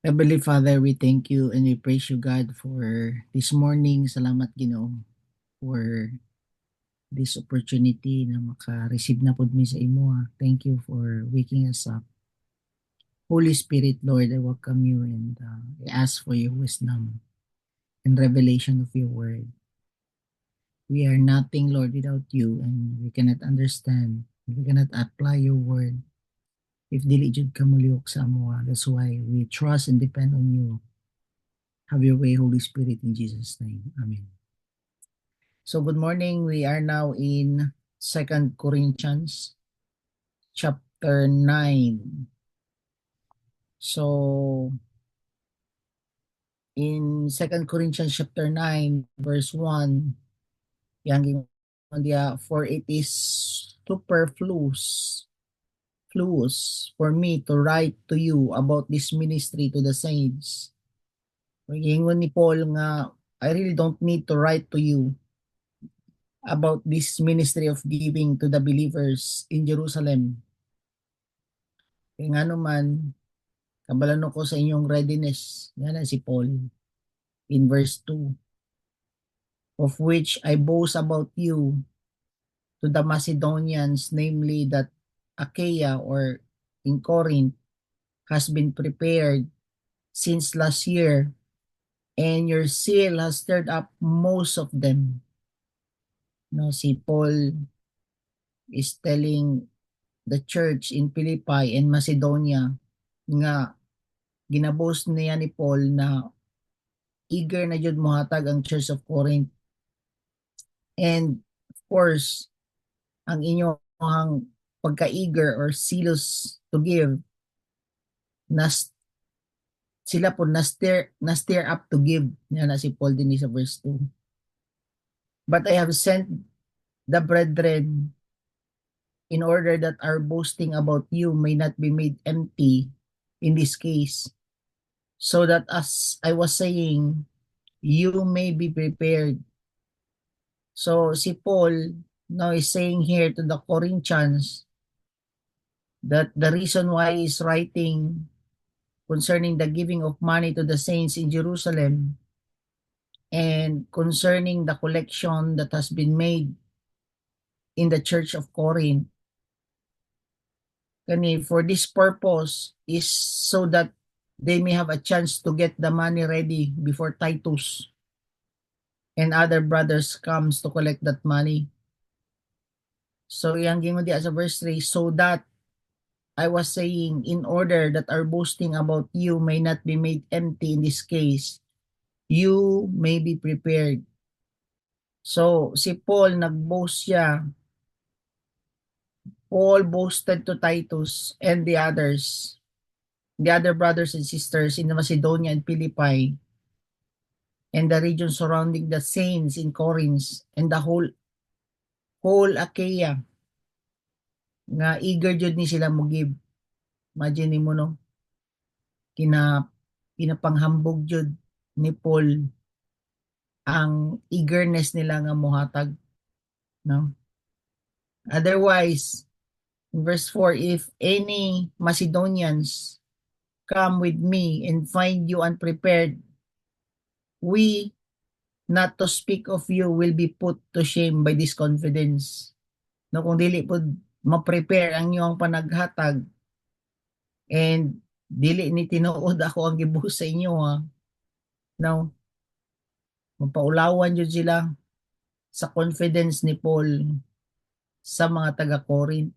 Heavenly Father, we thank you and we praise you, God, for this morning. Salamat, Ginoo, for this opportunity na maka-receive na pod mi sa imo. Thank you for waking us up. Holy Spirit, Lord, I welcome you and I ask for your wisdom and revelation of your word. We are nothing, Lord, without you, and we cannot understand. We cannot apply your word if dili jud ka molihok sa amo. That's why we trust and depend on you. Have your way, Holy Spirit, in Jesus' name. Amen. So good morning. We are now in Second Corinthians chapter 9. So in Second Corinthians chapter 9 verse 1, yang dia, for it is superfluous for me to write to you about this ministry to the saints. Gingon ni Paul nga, I really don't need to write to you about this ministry of giving to the believers in Jerusalem. Kaya nga naman, kabalano ko sa inyong readiness. Yan si Paul in verse 2. Of which I boast about you to the Macedonians, namely that Achaia or in Corinth has been prepared since last year, and your zeal has stirred up most of them. No, si Paul is telling the church in Philippi and Macedonia nga ginabos niya ni Paul na eager na jud mohatag ang Church of Corinth. And of course, ang inyong pagka-eager or zealous to give, nas sila po na-stir up to give. Yan na si Paul din sa verse 2. But I have sent the brethren in order that our boasting about you may not be made empty in this case, so that as I was saying, you may be prepared. So si Paul now is saying here to the Corinthians that the reason why he's writing concerning the giving of money to the saints in Jerusalem and concerning the collection that has been made in the Church of Corinth, for this purpose is so that they may have a chance to get the money ready before Titus and other brothers comes to collect that money. So yang gingon di sa verse 3, so that I was saying, in order that our boasting about you may not be made empty in this case, you may be prepared. So si Paul nag-boast siya. Paul boasted to Titus and the other brothers and sisters in Macedonia and Philippi and the region surrounding the saints in Corinth and the whole Achaia nga eager jud ni sila mo give. Imagine mo no, pinapanghambog jud ni Paul ang eagerness nila nga mohatag, no? Otherwise, in verse 4, if any Macedonians come with me and find you unprepared, we, not to speak of you, will be put to shame by this confidence. No, kung dili po ma-prepare ang iyong panaghatag and dili ni tinuod ako ang gibuhos sa inyo, ha? No, mapaulawan jud sila sa confidence ni Paul sa mga taga-Corinth.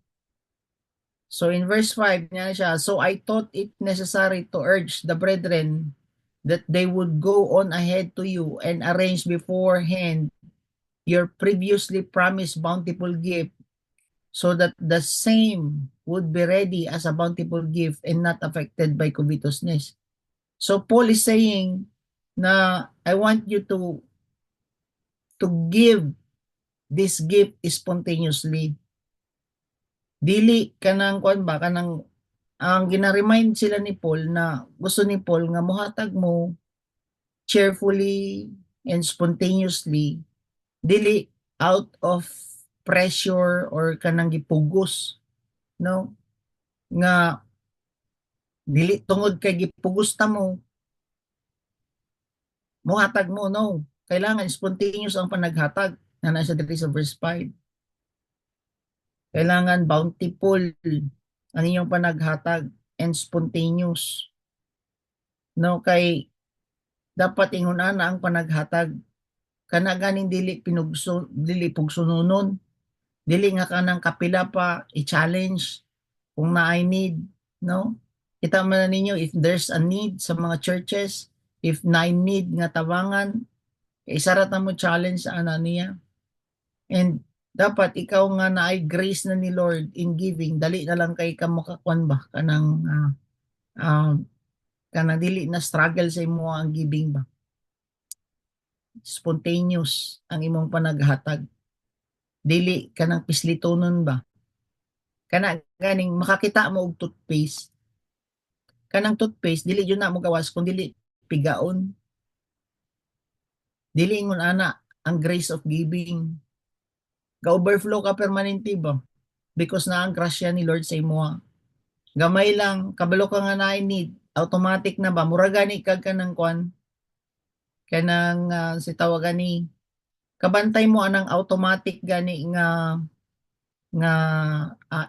So in verse 5 niya siya, so I thought it necessary to urge the brethren that they would go on ahead to you and arrange beforehand your previously promised bountiful gift, so that the same would be ready as a bountiful gift and not affected by covetousness. So Paul is saying na I want you to give this gift spontaneously. Dili kanang kuan ba kanang ang gina-remind sila ni Paul na gusto ni Paul nga mohatag mo cheerfully and spontaneously, dili out of pressure or kanang gipugos, no, nga Dili tungod kay gipugusta mo, muhatag mo, no. Kailangan spontaneous ang panaghatag na nasa diri sa verse 5. Kailangan bountiful ang inyong panaghatag and spontaneous. No, kay dapat ingon ana ang panaghatag kana ganing dili pugsununon, dili nga kanang kapila pa i-challenge kung naay need, no? Kita man na ninyo if there's a need sa mga churches, if naay need nga tabangan, isara ta mo challenge sa ana niya. And dapat ikaw nga naay grace na ni Lord in giving, dali na lang kay kamo kakwan ba kanang uh, kanang dili na struggle sa imo ang giving ba. Spontaneous ang imong panaghatag. Dili kanang pislitonon ba. Kana ganing makakita mo og toothpaste. Kanang toothpaste dili jud na mo gawas kun dili pigaon. Dili ingon ana ang grace of giving. Ga-overflow ka permanente ba? Because na ang grasya ni Lord sa imo. Gamay lang, kabalo ka nga na need, automatic na ba? Mura gani kag kanang kwan, kanang si tawagan ni, kabantay mo anang automatic gani nga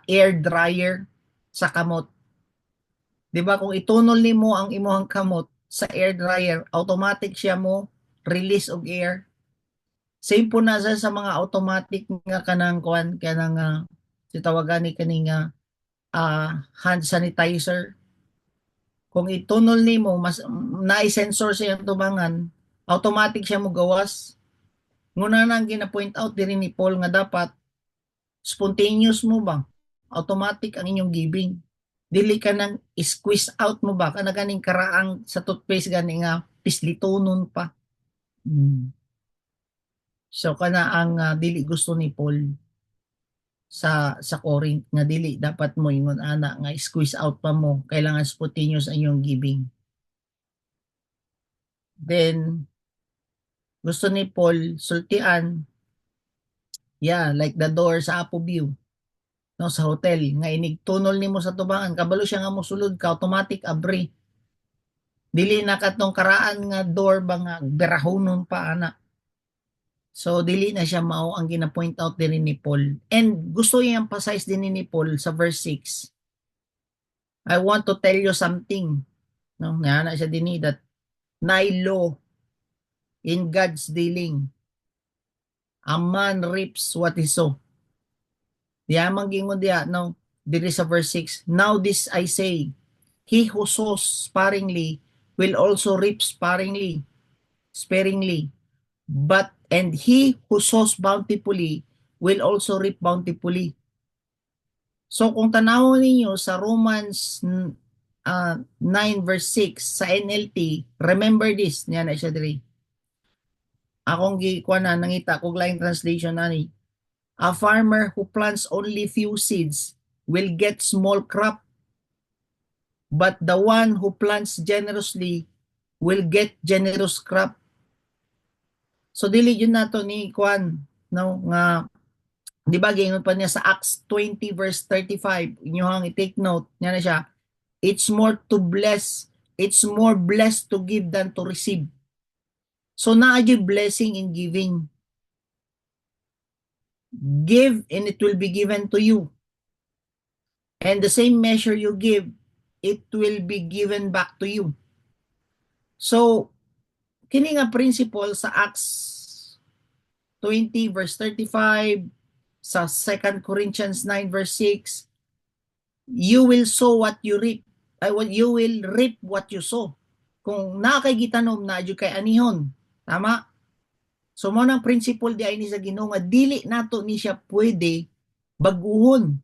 air dryer sa kamot. 'Di ba kung itunol nimo ang imong kamot sa air dryer, automatic siya mo release og air. Same po na sa mga automatic nga kanang kuan kanang si tawagan ni kaning hand sanitizer. Kung itunol nimo mas na-sensor siya tubangan, automatic siya mo gawas. Nguna nang gina-point out diri ni Paul nga dapat spontaneous mo ba? Automatic ang inyong giving. Dili ka nang squeeze out mo ba? Kana ganing karaang sa toothpaste gani nga pislitonon pa. So kana ang dili gusto ni Paul sa Corinth nga dili dapat mo ingon ana nga squeeze out pa mo, kailangan spontaneous ang iyong giving. Then gusto ni Paul sultian, like the door sa Apo View, no, sa hotel nga inigtunol nimo sa tubangan kabalo siya nga mosulod ka, automatic abri. Dili na katong karaan nga door ba nga berahonon pa ana. So dili na siya mao ang gina-point out din ni Paul. And gusto i-emphasize din ni Paul sa verse 6. I want to tell you something, no, nga na siya din that law in God's dealing. A man reaps what he sow. Diya manggingon diya, no, diri sa verse 6. Now this I say, he who sows sparingly will also reap sparingly. And he who sows bountifully will also reap bountifully. So kung tanawon ninyo sa Romans 9 verse 6 sa NLT, remember this, niya na siya diri. Akong gikuan na nangita kog line translation ani. A farmer who plants only few seeds will get small crop, but the one who plants generously will get generous crop. So dili yun nato ni kuan, no, nga di ba gingon pa niya sa Acts 20 verse 35, inyo hang i-take note niya na siya, it's more blessed to give than to receive. So naa gyud blessing in giving. Give and it will be given to you. And the same measure you give, it will be given back to you. So kini nga principle sa Acts 20 verse 35, sa 2 Corinthians 9 verse 6, you will sow what you reap. You will reap what you sow. Kung nakay gitanom na adyo kay anihon. Tama? So mo nang principle di ay ni sa Ginoo nga dili nato ni siya pwede baguhon.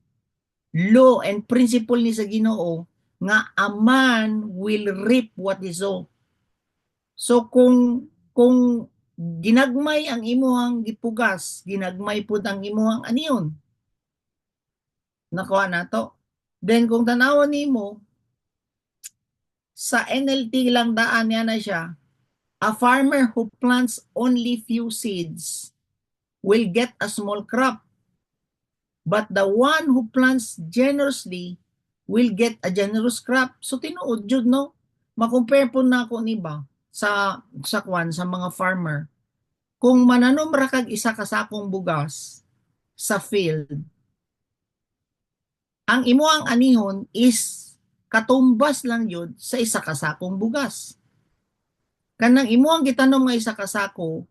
Law and principle ni sa Ginoo nga a man will reap what he sow. So kung ginagmay ang imuhang gipugas, ginagmay pud ang imuhang aniyon. Nakuha nato. Then kung tanawon nimo sa NLT lang daan niya na siya, a farmer who plants only few seeds will get a small crop. But the one who plants generously will get a generous crop. So tinuod jud no. Makompare po na ako ni ba sa mga farmer. Kung mananom ra kag isa ka sakong bugas sa field, ang imuang anihon is katumbas lang yun sa isa ka sakong bugas. Kanang imuang gitanom nga isa ka sako,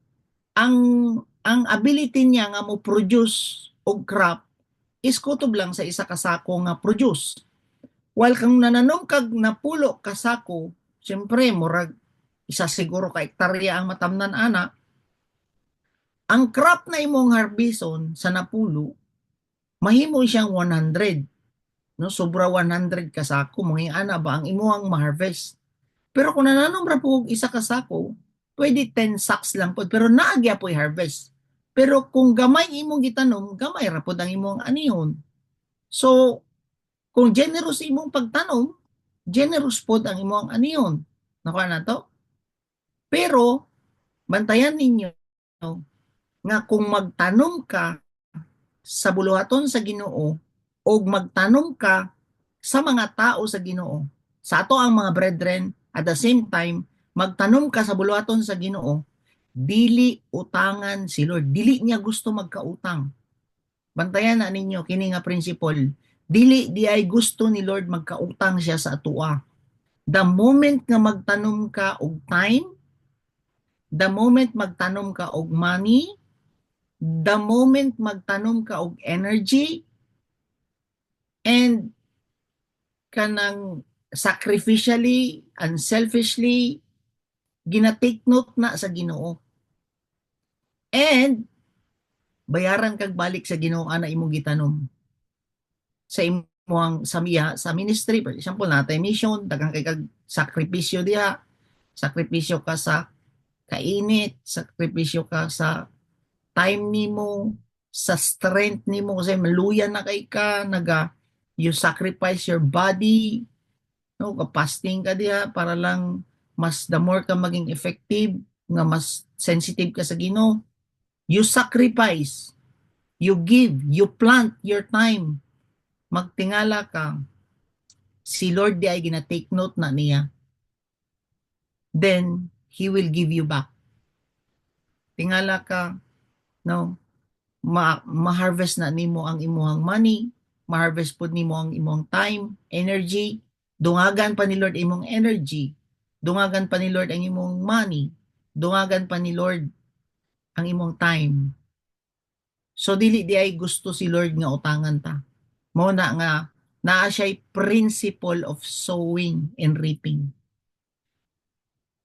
ang ability niya nga mo produce og crop is kutob lang sa isa ka sako nga produce. While kung nananom kag napulo ka sako, syempre murag isa siguro ka hektarya ang matamnan ana, ang crop na imong harbison sa napulo, mahimo siyang 100. No, sobra 100 ka sako, mga ana ba ang imuhang ma-harvest. Pero kung nananom ra po isa ka sako, pwede 10 sacks lang po, pero naagya po i-harvest. Pero kung gamay imong gitanom, gamay ra po ang imong anihon. So, kung generous imong pagtanom, generous po ang imong anihon. Nakuha na to? Pero, bantayan ninyo nga kung magtanom ka sa buluhaton sa Ginoo o magtanom ka sa mga tao sa Ginoo, sa ato ang mga brethren, at the same time, magtanom ka sa buluhaton sa Ginoo, dili utangan si Lord. Dili niya gusto magkautang. Bantayan na ninyo kini nga principle. Dili di ay gusto ni Lord magkautang siya sa atua. The moment nga magtanom ka og time, the moment magtanom ka og money, the moment magtanom ka og energy, and kanang sacrificially, unselfishly, ginatake note na sa Ginoo. And bayaran kag balik sa Ginoo ana imong gitanom. Sa imong sa ministry, for example, natay mission, daghang kay kag sakripisyo diha. Sakripisyo ka sa kainit, sakripisyo ka sa time nimo, sa strength nimo kasi maluya na kay ka, you sacrifice your body, no, fasting ka diha para lang mas the more ka maging effective, nga mas sensitive ka sa Ginoo. You sacrifice, you give, you plant your time. Magtingala ka, si Lord di ay gina-take note na niya. Then, He will give you back. Tingala ka, no, ma-harvest na nimo ang imuhang money, ma-harvest pud nimo ang imong time, energy, dungagan pa ni Lord imong energy, dungagan pa ni Lord ang imong money, dungagan pa ni Lord ang imong time. So dili di ay gusto si Lord nga utangan ta. Mao na nga naa siya'y principle of sowing and reaping.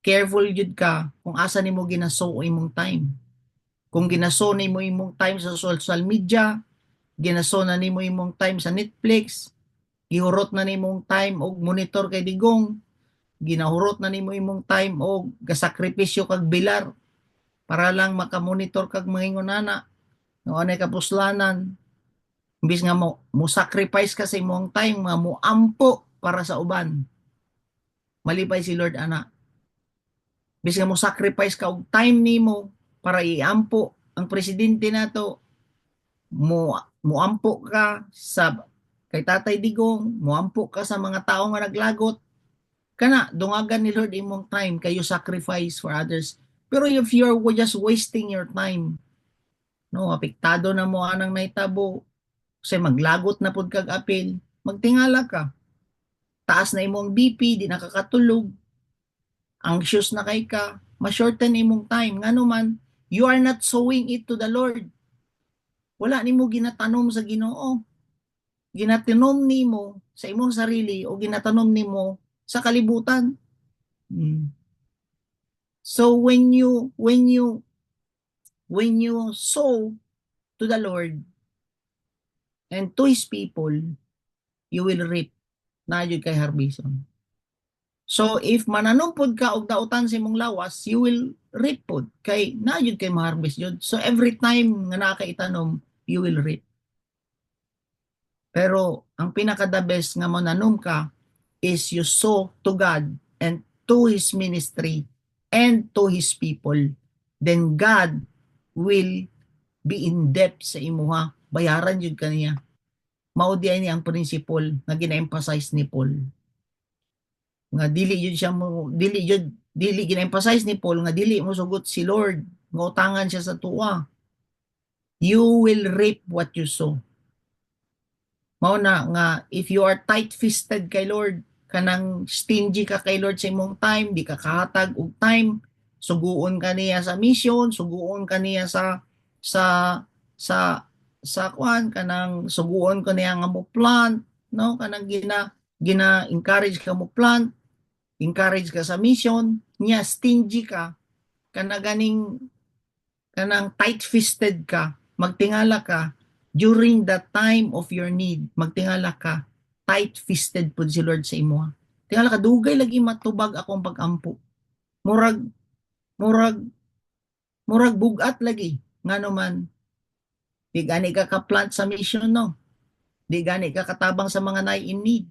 Careful jud ka kung asa nimo ginasow imong time. Kung ginasow nimo imong time sa social media, ginasow na nimo imong time sa Netflix, gihurot na nimong time og monitor kay digong, ginahurot na nimo imong time og gasakripisyo kag bilar para lang makamonitor kag mangingonana, no anay kapuslanan. Imbis nga mo sacrifice ka sa imong time, nga mo ampo para sa uban. Malipay si Lord ana. Imbis nga mo sacrifice ka og time nimo para iampo ang presidente nato, mo ampo ka sa kay Tatay Digong, mo ampo ka sa mga tao nga naglagot. Kana dungagan ni Lord imong time kayo sacrifice for others. Pero if you're just wasting your time, no, apektado na mo anang naitabo, kasi maglagot na pud kag apil, magtingala ka. Taas na imong BP, di nakakatulog, anxious na kay ka, ma-shorten imong time. Ngano man, you are not sowing it to the Lord. Wala nimo ginatanom sa Ginoo. Ginatanom nimo sa imong sarili o ginatanom nimo sa kalibutan. So when you sow to the Lord and to His people, you will reap na jud kay harbison. So if mananumpod ka og dautan sa imong lawas, you will reap pod kay na jud kay ma-harvest jud. So every time nga naa ka itanom, you will reap. Pero ang pinaka the best nga mananom ka is you sow to God and to His ministry and to His people. Then God will be in depth sa imuha. Bayaran jud kaniya. Mao di ay ang principle nga gina-emphasize ni Paul. Nga dili gina-emphasize ni Paul nga dili mo sugot si Lord nga utangan siya sa tuwa. You will reap what you sow. Mao na nga if you are tight-fisted kay Lord, kanang stingy ka kay Lord sa imong time, di ka kahatag og time, suguon ka niya sa mission, suguon ka niya sa sa sa kwan kanang suguon ka niya nga mo plant, no? Kanang gina encourage ka mo plant, encourage ka sa mission, niya stingy ka, kanang tight-fisted ka, magtingala ka, during the time of your need, magtingala ka, tight-fisted po si Lord sa imo. Tingala ka, dugay lagi matubag akong pag-ampo. Murag, murag, murag bugat lagi. Nga naman, di gani ka ka-plant sa mission, no? Di gani ka katabang sa mga nai in need.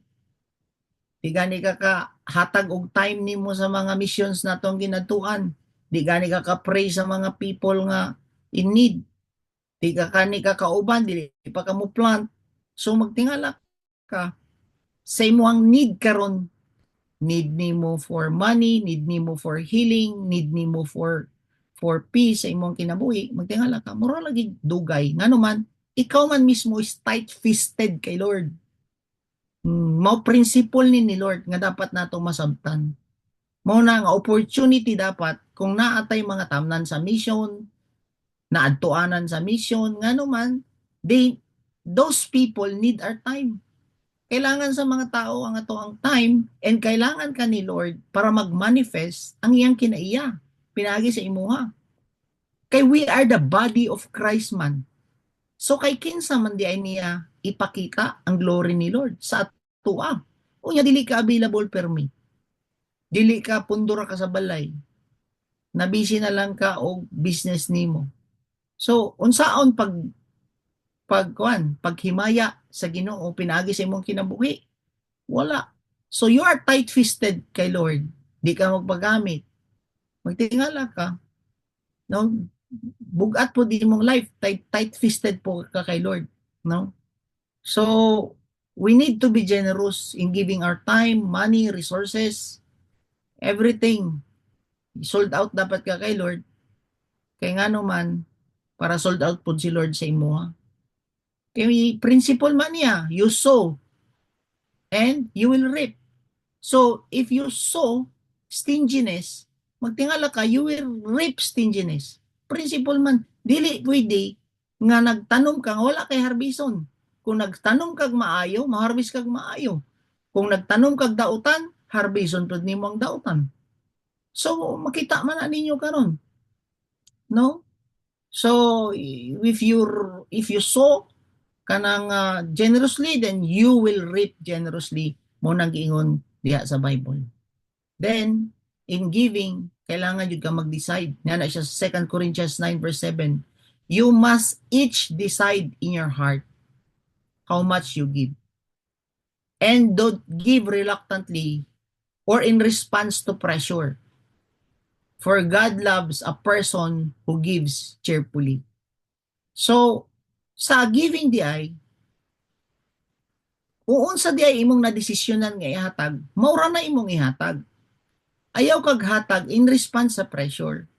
Di gani ka hatag og time nimo sa mga missions natong ginatuan. Di gani ka ka-pray sa mga people nga in need. Di ka kani ka kauban, di pa ka mo plant. So magtingala ka sa imong need karon, need nimo for money, need nimo for healing, need nimo for peace sa imong kinabuhi, magtingala ka mura lagi dugay nganuman ikaw man mismo is tight-fisted kay Lord. Mao principle ni Lord nga dapat nato masabtan. Mao na nga opportunity dapat kung naatay mga tamnan sa mission, naadtuanan sa mission, nganuman those people need our time. Kailangan sa mga tao ang ato ang time and kailangan ka ni Lord para mag-manifest ang iyang kinaiya. Pinagi sa imuha. Kay we are the body of Christ man. So kay kinsa man di ay niya ipakita ang glory ni Lord sa atua. Unya dili ka available per me. Dili ka pundura ka sa balay. Nabisi na lang ka og business nimo. So unsaon paghimaya sa Ginoo pinagi sa imong kinabuhi? Wala. So you are tight-fisted kay Lord. Di ka magpagamit. Magtingala ka. No? Bugat po di mong life. Tight-fisted po ka kay Lord. No? So we need to be generous in giving our time, money, resources, everything. Sold out dapat ka kay Lord. Kaya nga naman, para sold out po si Lord sa imo. Kaya principle man niya, you sow and you will reap. So, if you sow stinginess, magtingala ka, you will reap stinginess. Principle man, dili pwede nga nagtanom ka, wala kay harbison. Kung nagtanom kag maayo, maharbis kag maayo. Kung nagtanom kag dautan, harbison pud nimo ang dautan. So, makita man na ninyo karon. No? So, if you sow kanang generously, then you will reap generously. Mo nang giingon diha sa Bible. Then, in giving, kailangan yun ka mag-decide. Nga na siya sa 2 Corinthians 9 verse 7. You must each decide in your heart how much you give. And don't give reluctantly or in response to pressure. For God loves a person who gives cheerfully. So, sa giving di ay, uunsa di ay imong nadesisyonan nga ihatag, maura na imong ihatag. Ayaw kag hatag in response sa pressure.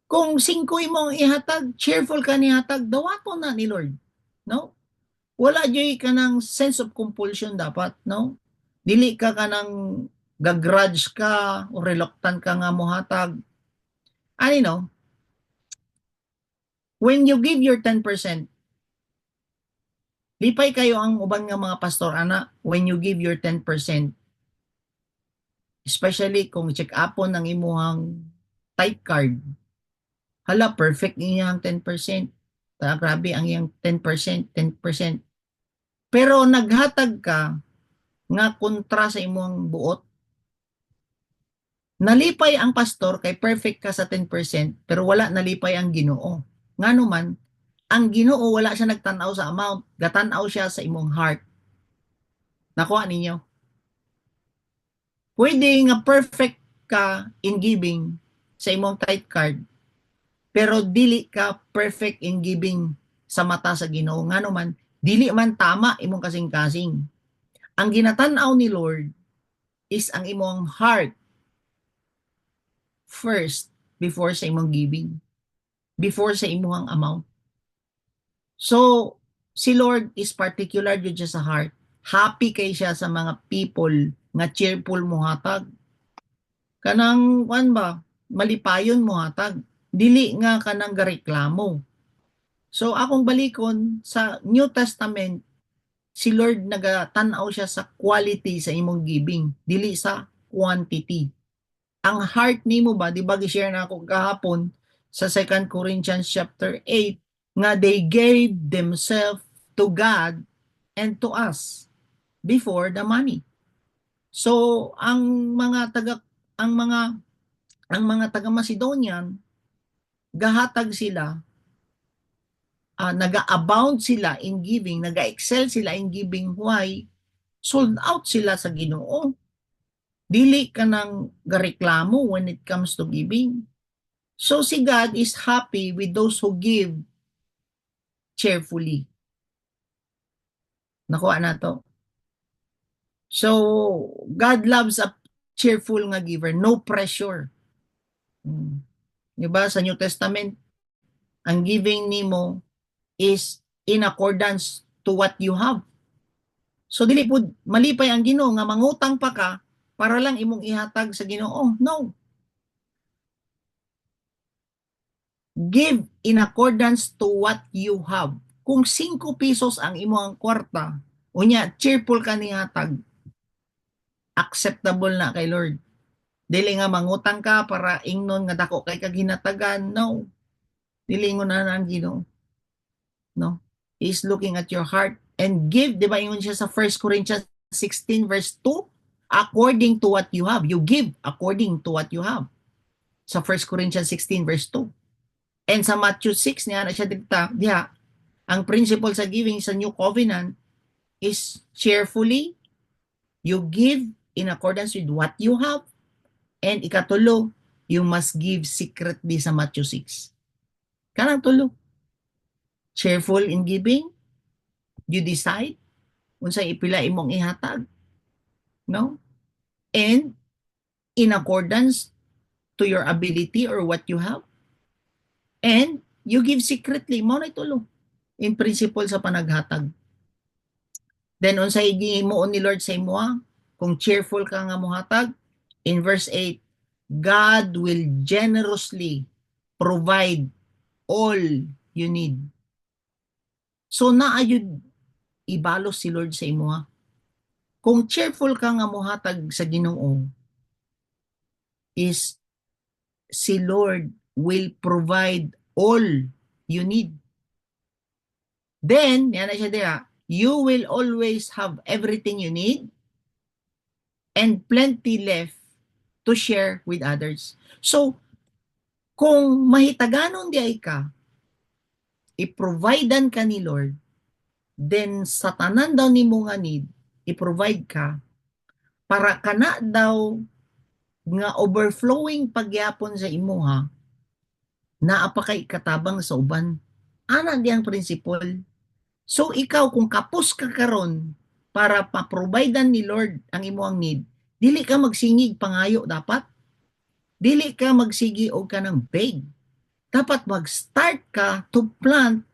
Kung 5 imong ihatag, cheerful ka ni hatag, dawato na ni Lord. No? Wala joy ka ng sense of compulsion dapat, no? Dili ka kanang gagrudge ka o reluctant ka nga mohatag. Ano no? When you give your 10%, lipay kayo ang uban nga mga pastor ana, when you give your 10%, especially kung check upon ang imuhang type card, hala, perfect iyang 10%. Grabe ang iyang 10%, 10%. Pero naghatag ka nga kontra sa imong buot. Nalipay ang pastor kay perfect ka sa 10%, pero wala nalipay ang Ginoo. Nganuman, ang Ginoo wala siya nagtanaw sa amount, gatanaw siya sa imong heart. Nakuha ninyo? Pwede nga perfect ka in giving sa imong tithe card, pero dili ka perfect in giving sa mata sa Ginoo. Nga naman, Dili man tama imong kasing-kasing. Ang ginatan-aw ni Lord is ang imong heart first before sa imong giving, before sa imong amount. So, si Lord is particular jud siya sa heart. Happy kay siya sa mga people nga cheerful mo hatag. Kanang kuan ba, malipayon mo hatag. Dili nga kanang gareklamo. So akong balikon sa New Testament, si Lord nagatan-aw siya sa quality sa imong giving, dili sa quantity. Ang heart nimo ba, di ba gi-share na ako kahapon sa 2 Corinthians chapter 8 nga they gave themselves to God and to us before the money. So ang mga taga Macedonian gahatag sila, naga-abound sila in giving, naga-excel sila in giving. Why? Sold out sila sa Ginoo. Dili ka nang gareklamo when it comes to giving. So si God is happy with those who give cheerfully. Nakuha na to. So God loves a cheerful nga giver, no pressure. Diba sa New Testament, ang giving nimo is in accordance to what you have. So dili pud malipay ang Ginoo nga mangutang pa ka para lang imong ihatag sa Ginoo. No. Give in accordance to what you have. Kung 5 pesos ang imong kwarta, unya cheerful ka ni hatag, acceptable na kay Lord. Dili nga mangutang ka para ingnon nga dako kay kaginatagan. No. Dili mo na ang Ginoo. No. He's looking at your heart and give, di ba ingon siya sa 1 Corinthians 16 verse 2? According to what you have. You give according to what you have. Sa 1 Corinthians 16 verse 2. And sa Matthew 6 niya na siya diha, ang principle sa giving sa New Covenant is cheerfully, you give in accordance with what you have, and ikatulo, you must give secretly sa Matthew 6. Kanang tulo. Cheerful in giving, you decide unsay ipila imong ihatag, no? And in accordance to your ability or what you have, and you give secretly, mo na tulo in principle sa panaghatag. Then unsay gihimuon ni Lord sa imo, kung cheerful ka nga mohatag, in verse 8, God will generously provide all you need. So naayud ibalos si Lord sa imo. Kung cheerful ka nga mohatag sa Ginoo, is si Lord will provide all you need. Then, yan na siya diya, you will always have everything you need and plenty left to share with others. So, kung mahitaganon di ay ka, i-providean ka ni Lord, then sa tanan daw ni mo nga need, i-provide ka, para kana daw nga overflowing pagyapon sa imuha, naapa kay katabang sa uban. Ana di ang prinsipal. So ikaw kung kapos ka karon para pa-providean ni Lord ang imong need, dili ka magsingig pangayo dapat. Dili ka magsigi og kanang beg. Dapat mag-start ka to plant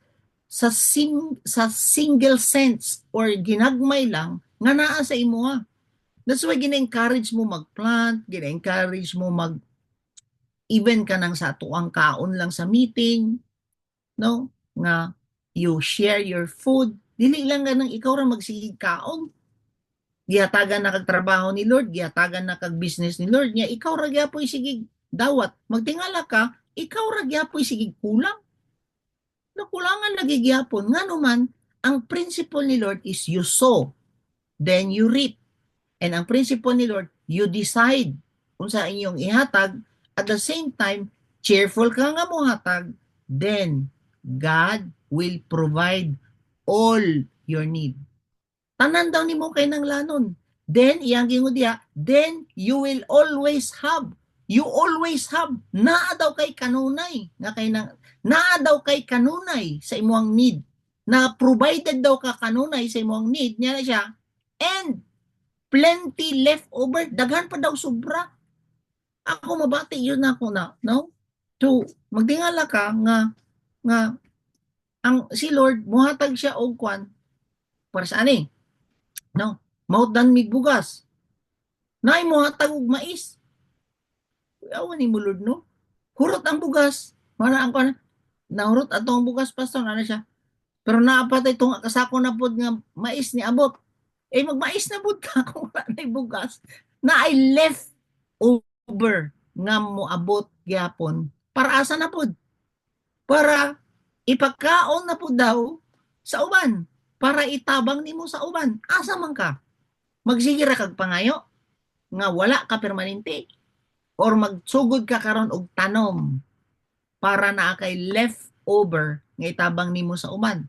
sa single sense or ginagmay lang nga naa sa imuha. That's why gina-encourage mo mag-plant, gina-encourage mo even ka nang sa tuang kaon lang sa meeting, no? Nga you share your food. Dili lang ganang ikaw ra magsigig kaon. Gihatagan na kag trabaho ni Lord, gihatagan na kag business ni Lord niya, ikaw ra gyapon sigig dawat. Magtingala ka, ikaw ra gyapon sigig kulang. Nakulangan lagi gyapon. Ngano man, ang principle ni Lord is you sow, then you reap. And ang principle ni Lord, you decide kung sa inyong ihatag, at the same time, cheerful ka nga mo hatag, then God will provide all your need. Tanan daw ni mo kay nang lanon. Then, iyang gingon diha, then you will always have. You always have. Naa daw kay kanunay. Naa daw kay kanunay sa imuang need. na provided daw ka kanunay sa imong need niya na siya, and plenty left over, daghan pa daw sobra. Ako mabati yun ako na, no? So magtingala ka nga ang si Lord muhatag siya og kwan para sa ani, no? Mautan mig bugas. Nay muhatag og mais. Awan ni mo Lord, no? Hurot ang bugas. Mara ang kwan, nahurot ato ang bugas pastor ano siya. Pero naapatay itong kasako na pod nga mais ni abot. Eh magmais na pod ka kung wala na bugas. Na ay left over nga moabot gyapon. Para asa na pod? Para ipagkaon na pod daw sa uban. Para itabang nimo sa uban. Asa man ka? Magsige ra kag pangayo nga wala ka permanente or magsugod ka karon og tanom para naa kay left over nga itabang nimo sa uban.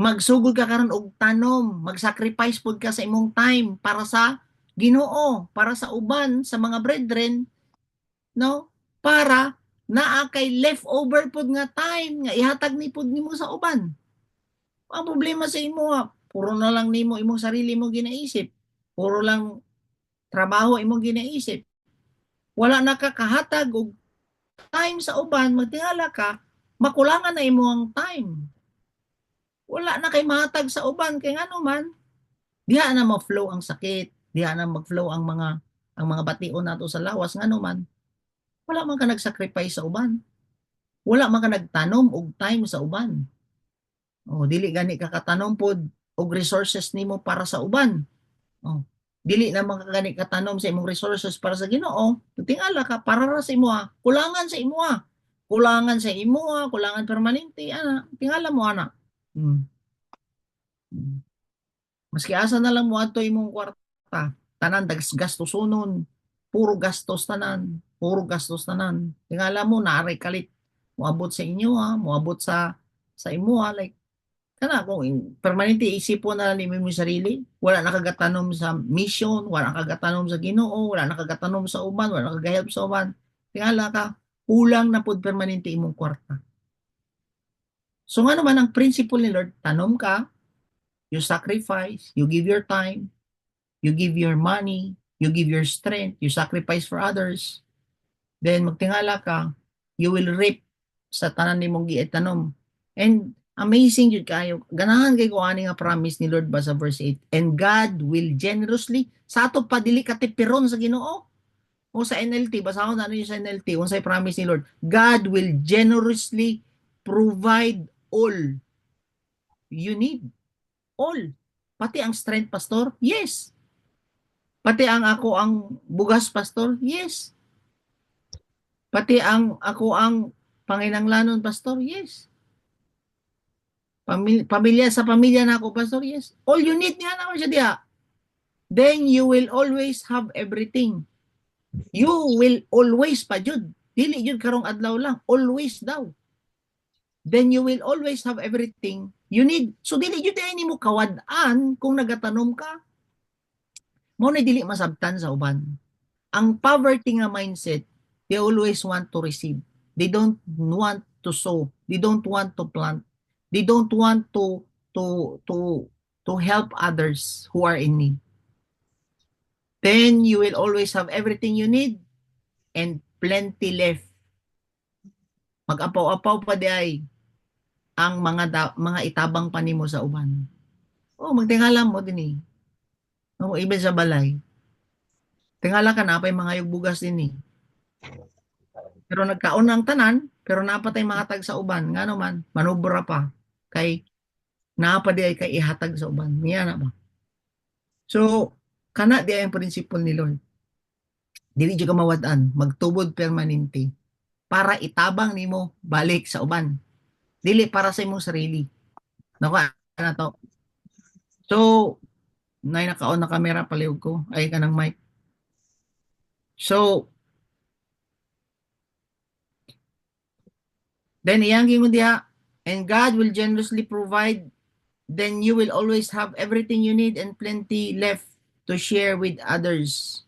Magsugod ka karon og tanom, mag-sacrifice pod ka sa imong time para sa Ginoo, para sa uban, sa mga brethren, no? Para naa kay leftover pod nga time nga ihatag ni pod nimo sa uban. Ang problema sa imo, puro na lang nimo imong sarili mo ginaisip. Puro lang trabaho imong ginaisip. Wala na ka kahatag og time sa uban, magtingala ka, makulangan na imo ang time. Wala na kay mahatag sa uban kay ngano man diha na ma-flow ang sakit, diha na mag-flow ang mga bation nato sa lawas ngano man wala man ka nag-sacrifice sa uban. Wala man ka nagtanom og time sa uban. Oh, dili gani ka katanom pod og resources nimo para sa uban. Oh, dili na man ka gani katanom sa imong resources para sa Ginoo. Tingala ka para ra sa imo, kulangan sa imo. Kulangan sa imo, kulangan permanente ana. Tingala mo ana. Hmm. Maski asa na lang mo ato imong kwarta, tanan gastosonon, puro gastos tanan, puro gastos tanan. Tingala mo naaray kalit moabot sa inyo moabot sa imo like kana kung permanente isipon na nimo imong sarili, wala na kagatanom sa mission, wala na kagatanom sa Ginoo, wala na kagatanom sa uban, wala na kagahelp sa uban. Tingala ka, kulang na pud permanente imong kwarta. So nga naman ang principle ni Lord, tanom ka, you sacrifice, you give your time, you give your money, you give your strength, you sacrifice for others, then magtingala ka, you will reap sa tanan nimong giitanom. And amazing jud kayo. Ganahan kay ko ani nga promise ni Lord ba sa verse 8. And God will generously sa ato padili katipiron sa Ginoo. O sa NLT, basahon na niyo sa NLT, unsay promise ni Lord. God will generously provide all you need. All. Pati ang strength, pastor? Yes. Pati ang ako ang bugas, pastor? Yes. Pati ang ako ang panginanglanon, pastor? Yes. Pamilya sa pamilya na ako, pastor? Yes. All you need niya naman siya diha. Then you will always have everything. You will always pa jud. Dili jud karong adlaw lang. Always daw. Then you will always have everything you need. So dili jud ay nimo kawad-an kung nagatanom ka. Mo na dili masabtan sa uban. Ang poverty nga mindset, they always want to receive. They don't want to sow. They don't want to plant. They don't want to to to help others who are in need. Then you will always have everything you need and plenty left. Mag-apaw-apaw pa di ay ang mga itabang pa nimo sa uban. Oh, magtingala mo din eh. No, iba sa balay. Tingala ka na pay mga bugas din eh. Pero nagkaon ang tanan, pero napatay mga tag sa uban. Nga naman, manubra pa. Kay naapa di ay kay ihatag sa uban. Niya na ba? So, kana di ay ang prinsipyo ni Lord. Dili jud ka mawad-an, magtubod permanente para itabang nimo balik sa uban. Dili para sa imong sarili. Nako na to. So, nay naka-on na camera palihog ko. Ay kanang mic. So, then iyang gingon diha, and God will generously provide, then you will always have everything you need and plenty left to share with others.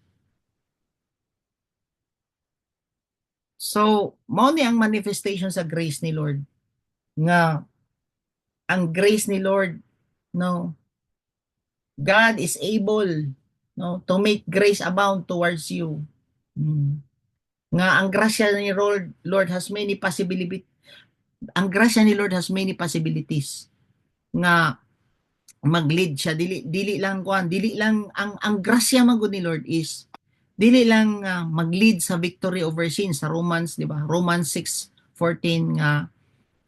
So, mao ni ang manifestation sa grace ni Lord nga ang grace ni Lord, no? God is able, no, to make grace abound towards you. Hmm. Nga ang grasya ni Lord has many possibilities. Ang grasya ni Lord has many possibilities nga mag-lead siya, dili lang kuan, dili lang ang grasya man gud ni Lord is dili lang mag-lead sa victory over sin sa Romans, di ba? Romans 6:14 nga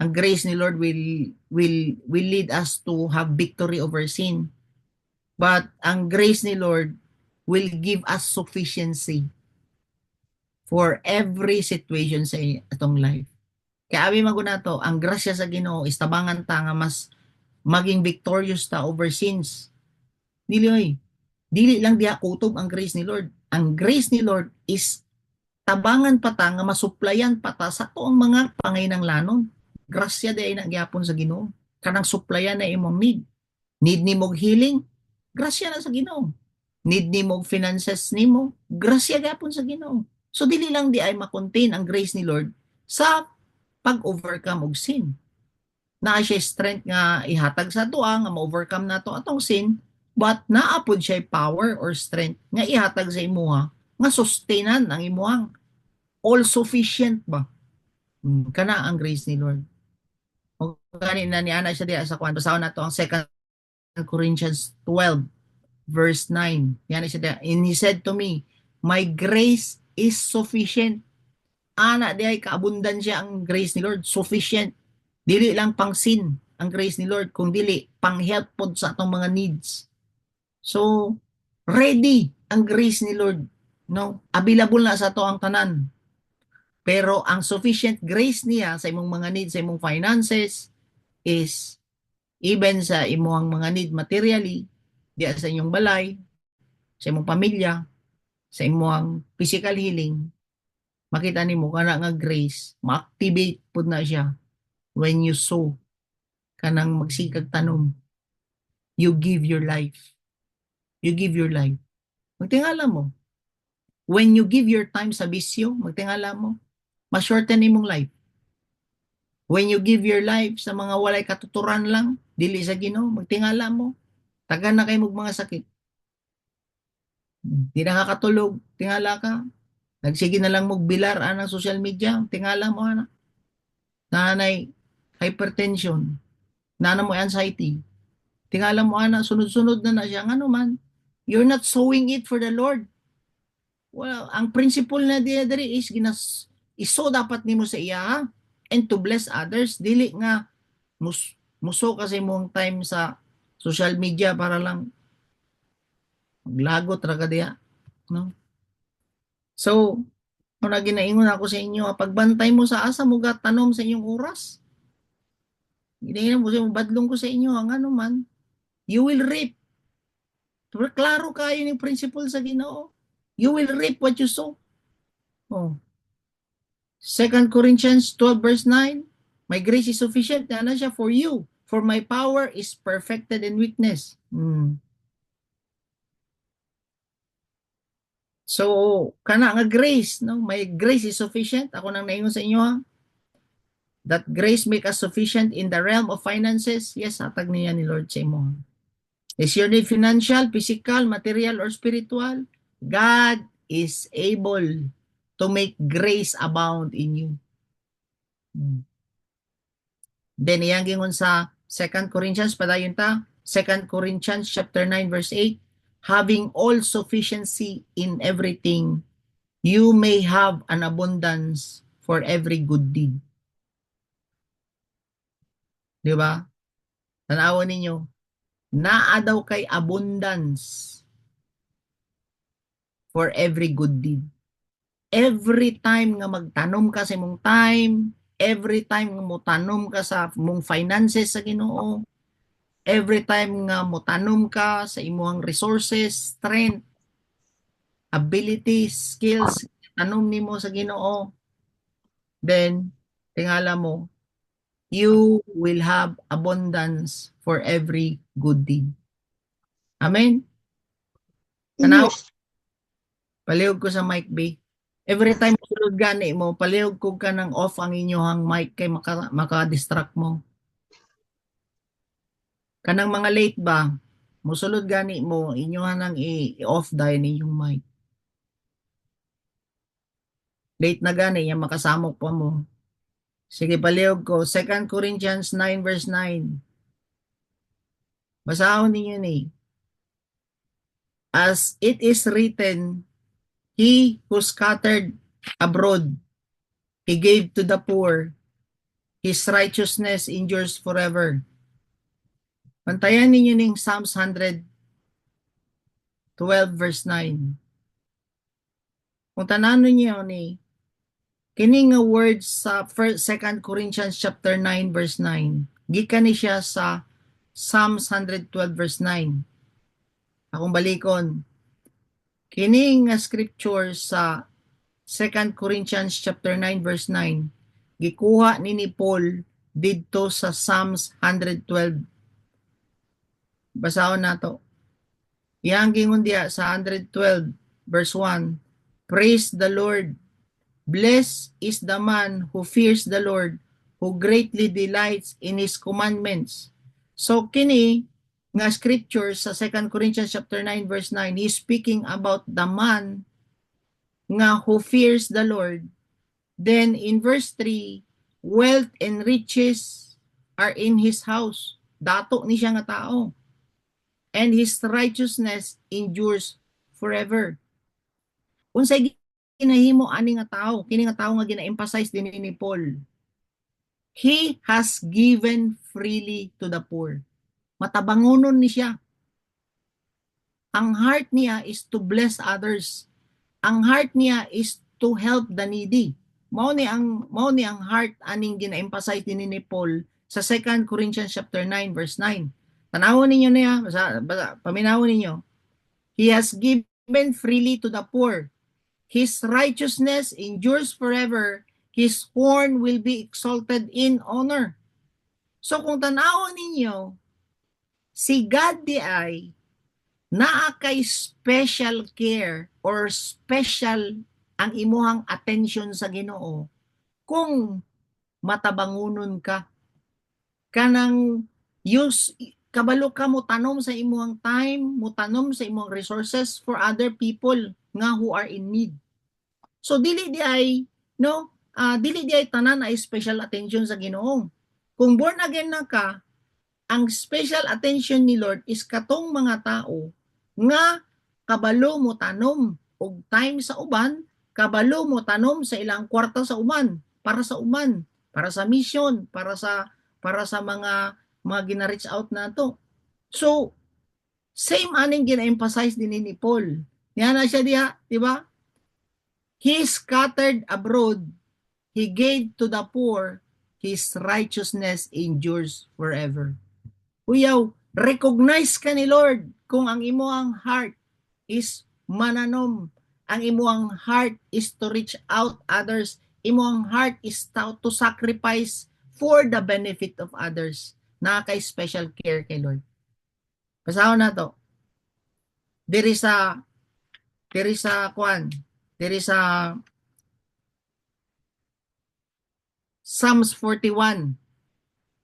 ang grace ni Lord will lead us to have victory over sin. But ang grace ni Lord will give us sufficiency for every situation sa atong life. Kaya abi man na to, ang grasya sa Ginoo is tabangan ta nga mas maging victorious ta over sins. Dili oy. Dili lang diha kutob ang grace ni Lord. Ang grace ni Lord is tabangan pa ta nga masuplayan pa ta sa tuong mga panginahanglanon. Grasya di ay nagyapon sa Ginoo. Kanang suplayan na imong need. Need ni mog healing, grasya na sa Ginoo. Need ni mog finances nimo, grasya gyapon sa Ginoo. So dili lang di ay makontain ang grace ni Lord sa pag-overcome og sin. Naa siya strength nga ihatag sa tuwa nga ma-overcome nato atong sin, but naapod siya power or strength nga ihatag sa imuha nga sustainan ang imuhang all sufficient ba. Kana ang grace ni Lord. O gani na ni ana siya diha sa kwan basahon nato ang 2 Corinthians 12 verse 9. Yan siya diha. And he said to me, my grace is sufficient. Ana di ay kaabundansya ang grace ni Lord, sufficient. Dili lang pang sin ang grace ni Lord, kung dili pang help pod sa atong mga needs. So, ready ang grace ni Lord, no? Available na sa ato ang tanan. Pero ang sufficient grace niya sa imong mga needs, sa imong finances is even sa imong mga need materially, di sa inyong balay, sa imong pamilya, sa imong physical healing, makita nimo kana nga grace, ma-activate pud na siya when you sow kanang magsikag tanom. You give your life. You give your life. Magtingala mo. When you give your time sa bisyo, magtingala mo, ma-shorten imong life. When you give your life sa mga walay katuturan lang, dili sa Ginoo, magtingala mo, tagan na kay mong mga sakit. Di nakakatulog, tingala ka. Nagsige na lang bilar anang social media, tingala mo ana. Nanay hypertension, nana mo anxiety. Tingala mo ana, sunod-sunod na siya. Ano man, you're not sowing it for the Lord. Well, ang principle na diya diri is iso dapat nimo sa iya and to bless others. Dili nga muso kasi mong time sa social media para lang maglagot ra ka diya, no? So, muna ginaingon ako sa inyo, pagbantay mo sa asa mo tanom sa inyong oras. Ginaingon mo sa badlong ko sa inyo, ang ano man, you will reap. Klaro kayo yung principle sa Ginoo. You will reap what you sow. Oh. 2 Corinthians 12 verse 9, my grace is sufficient na siya for you, for my power is perfected in weakness. So, kana nga grace, no? My grace is sufficient. Ako nang naingon sa inyo, ha? That grace make us sufficient in the realm of finances. Yes, hatag niya ni Lord sa imo. Is your need financial, physical, material, or spiritual? God is able to make grace abound in you. Then iyang gingon sa 2 Corinthians, padayon ta, 2 Corinthians chapter 9 verse 8, having all sufficiency in everything, you may have an abundance for every good deed. Di ba? Tanawan ninyo, naa daw kay abundance for every good deed. Every time nga magtanom ka sa imong time, every time nga motanom ka sa mong finances sa Ginoo, every time nga motanom ka sa imong resources, strength, abilities, skills, tanom nimo sa Ginoo, then tingala mo, you will have abundance for every good deed. Amen? Tanaw, Yes. palihog ko sa mic B. Every time sulod gani mo, palihog ko ka ng off ang inyohang mic kay maka-distract mo. Kanang mga late ba, musulod gani mo, inyo nang i-off dahil ninyong mic. Late na gani, yung makasamok pa mo. Sige, palihog ko. 2 Corinthians 9 verse 9. Basahon ninyo ni. As it is written, He who scattered abroad, He gave to the poor. His righteousness endures forever. Pantayan ninyo ning Psalms 112 verse 9. Kung tanan ninyo ni, kini nga words sa 2 Corinthians chapter 9 verse 9. Gikan ni siya sa Psalms 112 verse 9. Akong balikon. Kini nga scripture sa 2 Corinthians chapter 9 verse 9 gikuha ni Paul didto sa Psalms 112. Basahon nato. Iyang gingon diya sa 112 verse 1. Praise the Lord. Blessed is the man who fears the Lord, who greatly delights in his commandments. So kini nga scripture sa 2 Corinthians chapter 9 verse 9, he's speaking about the man nga who fears the Lord. Then in verse 3, wealth and riches are in his house. Dato ni siya nga tao. And his righteousness endures forever. Unsay ginahimo ani nga tao, kini nga tao nga gina-emphasize din ni Paul. He has given freely to the poor. Matabangonon ni siya. Ang heart niya is to bless others. Ang heart niya is to help the needy. Mao ni ang heart aning gina-emphasize din ni Paul sa 2 Corinthians chapter 9 verse 9. Tanawon ninyo niya, paminawon ninyo. He has given freely to the poor. His righteousness endures forever. His horn will be exalted in honor. So kung tanawon ninyo, si God di ay naa kay special care or special ang imuhang attention sa Ginoo kung matabangunon ka kanang use kabalo ka mo tanom sa imuhang time, mo tanom sa imuhang resources for other people nga who are in need. So dili di ay dili di ay tanan ay special attention sa Ginoo. Kung born again na ka, ang special attention ni Lord is katong mga tao nga kabalo mo tanom og time sa uban, kabalo mo tanom sa ilang kwarta sa uban, para sa mission, para sa mga gina-reach out nato. So same aning gina-emphasize din ni Paul. Niya na siya diha, di ba? He scattered abroad, he gave to the poor, his righteousness endures forever. Uyaw, recognize ka ni Lord kung ang imuang heart is mananom. Ang imuang heart is to reach out others. Imuang heart is to sacrifice for the benefit of others. Nakakay special care kay Lord. Pasahon na to. There is a Psalms 41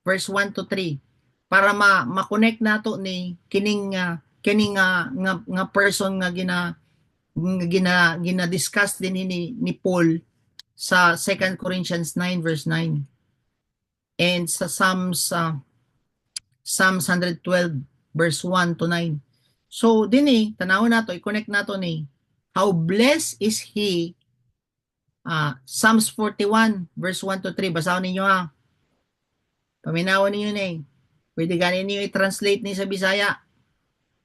verse 1 to 3 para ma-connect nato ni kining nga person nga gina-discuss din ni Paul sa 2 Corinthians 9 verse 9 and sa Psalms 112 verse 1 to 9. So dinhi tanawon nato, i-connect nato ni how blessed is he. Psalms 41 verse 1 to 3, basahon ninyo ha. Paminawon ninyo ni. Pwede ganin niyo i-translate ni sa Bisaya.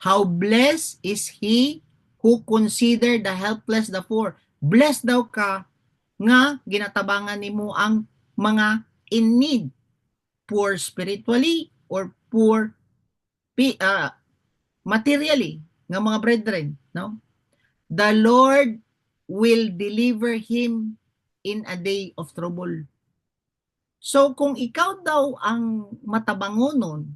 How blessed is he who consider the helpless, the poor. Blessed daw ka nga ginatabangan nimo ang mga in need, poor spiritually or poor materially, nga mga brethren, no? The Lord will deliver him in a day of trouble. So kung ikaw daw ang matabangonon,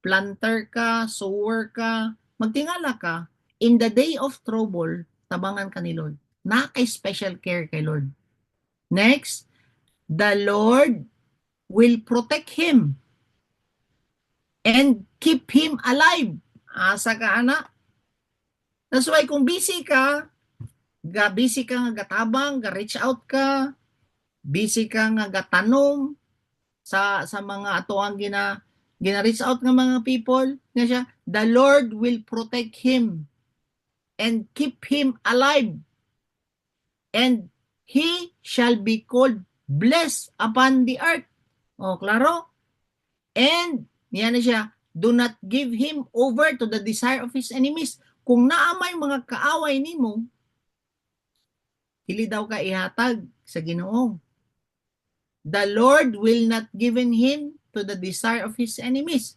planter ka, sower ka, magtingala ka, in the day of trouble, tabangan ka ni Lord. Na kay special care kay Lord. Next, the Lord will protect him. and keep him alive. Asa ka ana? That's why kung busy ka nga gatabang, ga-reach out ka, busy ka nga gatanom sa mga atoang gina-reach out ng mga people nga siya, the Lord will protect him and keep him alive, and he shall be called blessed upon the earth. O, klaro? And, yan na siya, do not give him over to the desire of his enemies. Kung naamay mga kaaway nimo, dili daw ka ihatag sa Ginoo. The Lord will not given him to the desire of his enemies.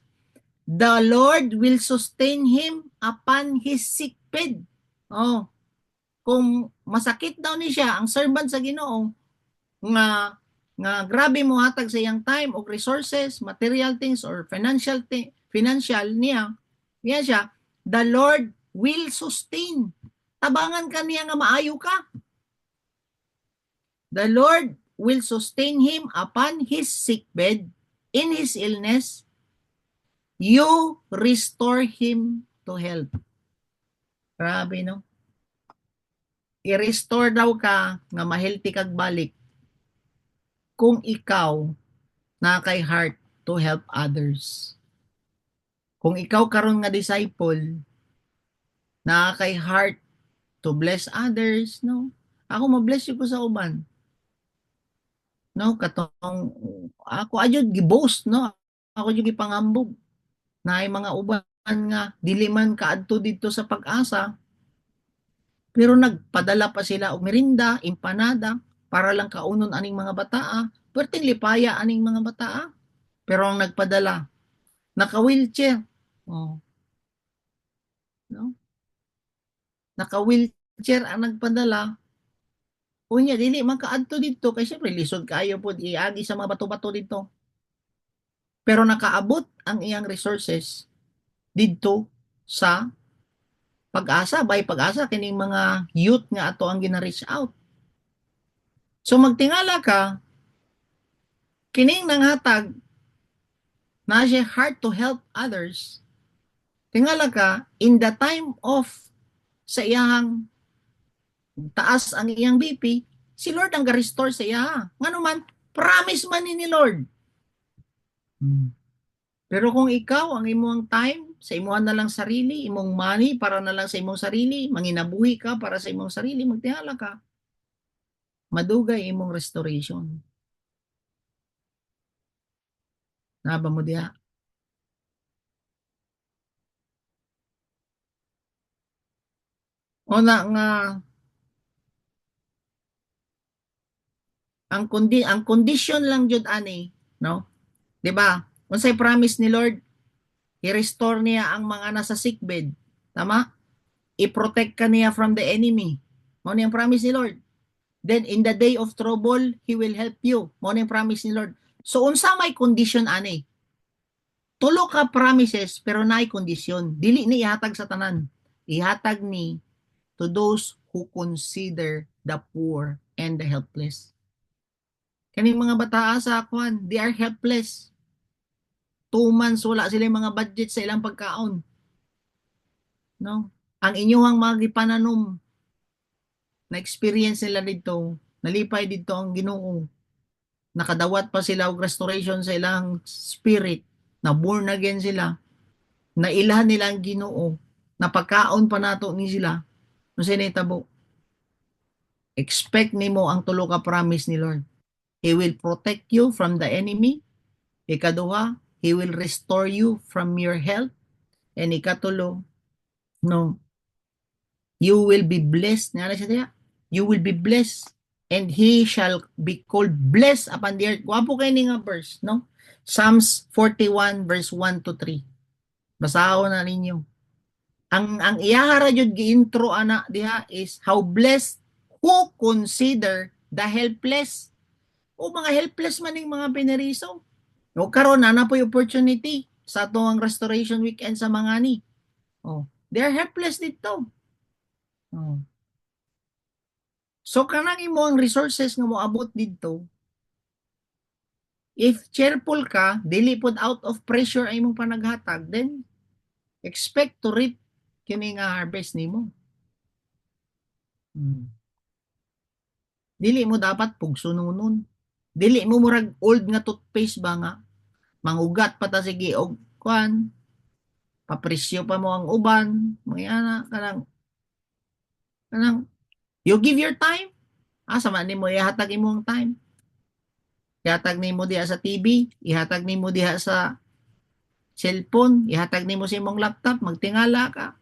The Lord will sustain him upon his sick bed. Oh, kung masakit daw ni siya ang servant sa Ginoo, nga grabe mo hatag sa iyang time o resources, material things or financial niya siya, the Lord will sustain. Tabangan ka niya nga maayo ka. The Lord will sustain him upon his sick bed, in his illness. You restore him to health. Grabe, no? I-restore daw ka nga ma-healthy kag balik kung ikaw na kay heart to help others. Kung ikaw karon nga disciple na kay heart to bless others, no? Ako ma-bless ko sa uban. No, katong ako ayud giboast, no? Ako jud gipangambog na ay mga uban nga dili man kaadto dito sa pag-asa, pero nagpadala pa sila og merinda, empanada para lang kaunon aning mga bataa, perting lipaya aning mga bataa. Pero ang nagpadala naka-wheelchair. Oh, no? Naka-wheelchair ang nagpadala. Unya dili man kaadto dito kay syempre lisod kayo pod iagi sa mga bato-bato dito. Pero nakaabot ang iyang resources didto sa pag-asa, by pag-asa kining mga youth nga ato ang gina-reach out. So magtingala ka kining nanghatag na siya heart to help others. Tingala ka in the time of sa iyang taas ang iyang BP, si Lord ang ga-restore sa iya. Ngano man promise man ni Lord. Pero kung ikaw ang imong time sa imuhan na lang sarili, imong money para na lang sa imong sarili, manginabuhi ka para sa imong sarili, magtingala ka, madugay imong restoration. Naba mo diha. O na nga ang condition lang jud ani, no? 'Di ba? Unsay promise ni Lord? I-restore niya ang mga nasa sick bed. Tama? I-protect ka niya from the enemy. Mo ni ang promise ni Lord. Then in the day of trouble, He will help you. Mo ni ang promise ni Lord. So unsa may condition ani? Tulo ka promises pero naay kondisyon. Dili ni ihatag sa tanan. Ihatag ni to those who consider the poor and the helpless. Kaning mga bataa sa kwan, they are helpless. 2 months wala sila mga budget sa ilang pagkaon. No? Ang inyong mga gipananom na experience nila dito, nalipay dito ang Ginoo. Nakadawat pa sila og restoration sa ilang spirit, na born again sila, na ilahan nila ang Ginoo, na pagkaon pa nato ni sila. No sinitabo. Expect nimo ang tulo ka promise ni Lord. He will protect you from the enemy. Ikaduha, He will restore you from your health. And ikatulo, no, you will be blessed. Nga na siya diya? You will be blessed and he shall be called blessed upon the earth. Wapo kayo ni nga verse, no? Psalms 41 verse 1 to 3. Basahon na ninyo. Ang iyahara jud gi-intro ana diha is how blessed who consider the helpless. O mga helpless man ning mga pineriso. O karon na po yung opportunity sa atong restoration weekend sa mga ni. Oh, they're helpless dito. Oh. So kanang imo ang resources nga moabot didto, If cheerful ka, dili pod out of pressure ay imong panaghatag, then expect to reap kini nga harvest nimo. Hmm. Dili mo dapat pugsununon. Dili mo murag old nga toothpaste ba nga mangugat pa ta sige og kuan, papresyo pa mo ang uban, mayana kanang you give your time. Asa man nimo ihatag imong time? Ihatag nimo diha sa TV, ihatag nimo diha sa cellphone, ihatag nimo sa imong laptop, magtingala ka.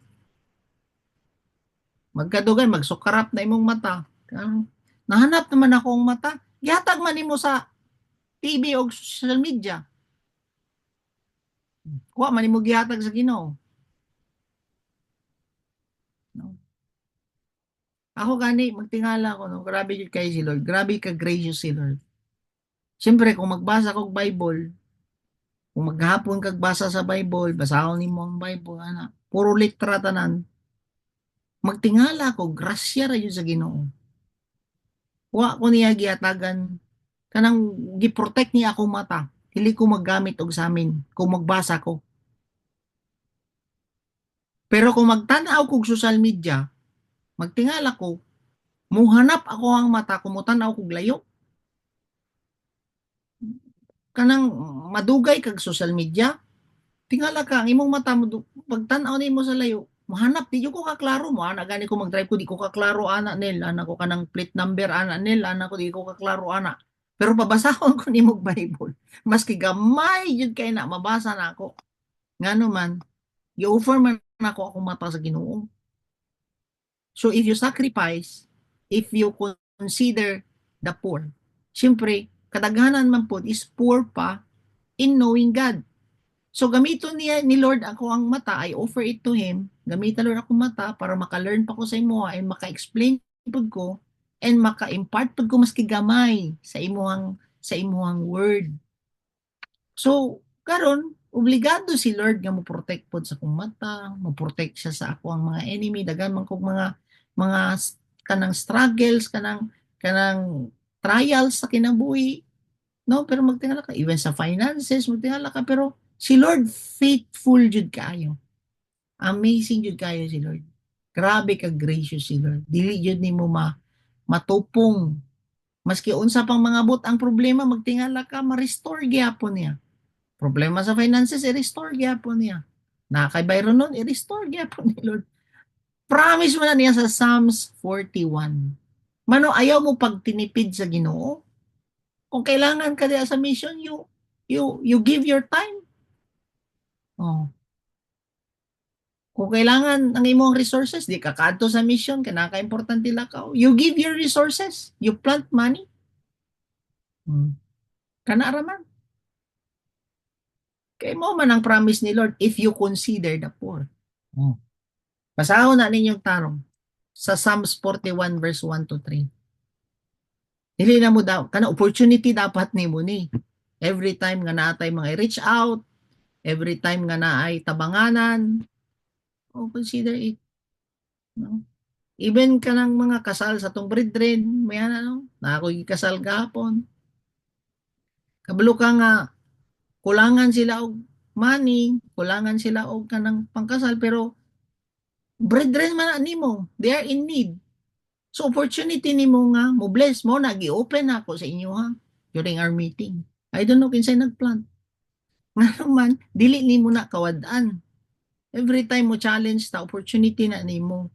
Magkadugan, magsukarap na imong mata. Nahanap naman ako ang mata. Ihatag man nimo sa TV o social media. Kuha man nimo gihatag sa Ginoo. No? Ako gani, magtingala ko, no? Grabe yun kay si Lord. Grabe ka gracious si Lord. Siyempre, kung magbasa kog Bible, kung maghapon kag basa sa Bible, basahon nimo ang Bible, ana, puro litra tanan, magtingala ko, grasya ra yun sa Ginoo. Wa ko niya gihatagan, kanang giprotect niya akong mata. Dili ko maggamit og sa amin kung magbasa ko. Pero kung magtanaw kog social media, magtingala ko, muhanap ako ang mata, kumutanaw kog layo. Kanang madugay kag social media, tingala ka, ang imong mata mo, pagtanaw nimo sa layo, mahanap, di ko kaklaro mo, ana gani ko mag-drive ko, di ko kaklaro, ana nil, ana ko kanang plate number, ana nil, ana ko, di ko kaklaro, ana. Pero pabasahon ko nimo Bible, maski gamay, yun kay na, mabasa na ako. Nga naman, i-offer man ako akong mata sa Ginoo. So if you sacrifice, if you consider the poor, siyempre, kadaghanan man po is poor pa in knowing God. So gamiton niya ni Lord ako ang mata, I offer it to Him, gamitan Lord ako mata para maka-learn pa ko sa imo and maka-explain pud ko and maka-impart pud ko maski gamay sa imuhang word. So karon obligado si Lord nga mo-protect pod sa akong mata, mo-protect siya sa ako ang mga enemy, daghan man kog mga kanang struggles, kanang trials sa kinabuhi, no? Pero magtingala ka, even sa finances, magtingala ka, pero si Lord faithful jud kaayo. Amazing jud kayo si Lord. Grabe ka gracious si Lord. Dili jud nimo matupong. Maski unsa pang mga but ang problema, magtingala ka, ma-restore gyapon niya. Problema sa finances, i-restore gyapon niya. Na kay Byron nun, i-restore gyapon ni Lord. Promise mo na niya sa Psalms 41. Mano, ayaw mo pagtinipid sa Ginoo? Kung kailangan ka diya sa mission, you give your time. Oh. Kung kailangan ang imong resources, di ka kadto sa mission, kinaka-importante lakaw. You give your resources. You plant money. Kana raman. Kay mo man ang promise ni Lord if you consider the poor. Hmm. Basahon na ninyong tarong sa Psalms 41 verse 1 to 3. Dili na mo daw, kana opportunity dapat nimo ni. Every time nga naatay mga reach out, every time nga naay tabanganan, oh, consider it. No? Even kanang mga kasal sa tong brethren, may ano, na ako kasal gapon. Kabalo ka nga, kulangan sila og money, kulangan sila og kanang pangkasal, pero brethren man nimo, they are in need. So opportunity nimo nga mo bless mo nagi-open ako sa inyo ha during our meeting. I don't know kinsay nagplant. Nga naman dili nimo na kawad-an. Every time mo challenge ta opportunity na nimo.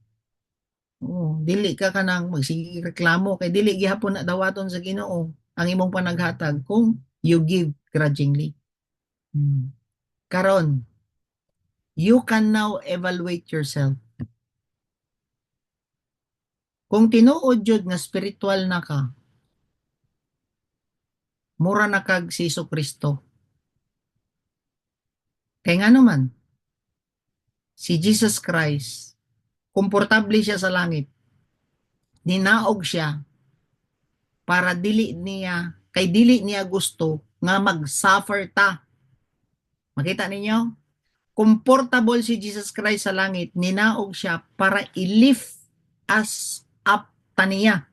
Oh, dili ka kanang magsige reklamo kay dili gihapon na dawaton sa Ginoo ang imong panaghatag kung you give grudgingly. Karon, you can now evaluate yourself. Kung tinuod jud nga spiritual na ka, mura na kag si Kristo. Kay nga naman, si Jesus Christ, komportable siya sa langit. Ninaog siya para dili niya gusto nga mag-suffer ta. Makita ninyo? Comfortable si Jesus Christ sa langit, ninaog siya para i-lift us up taniya.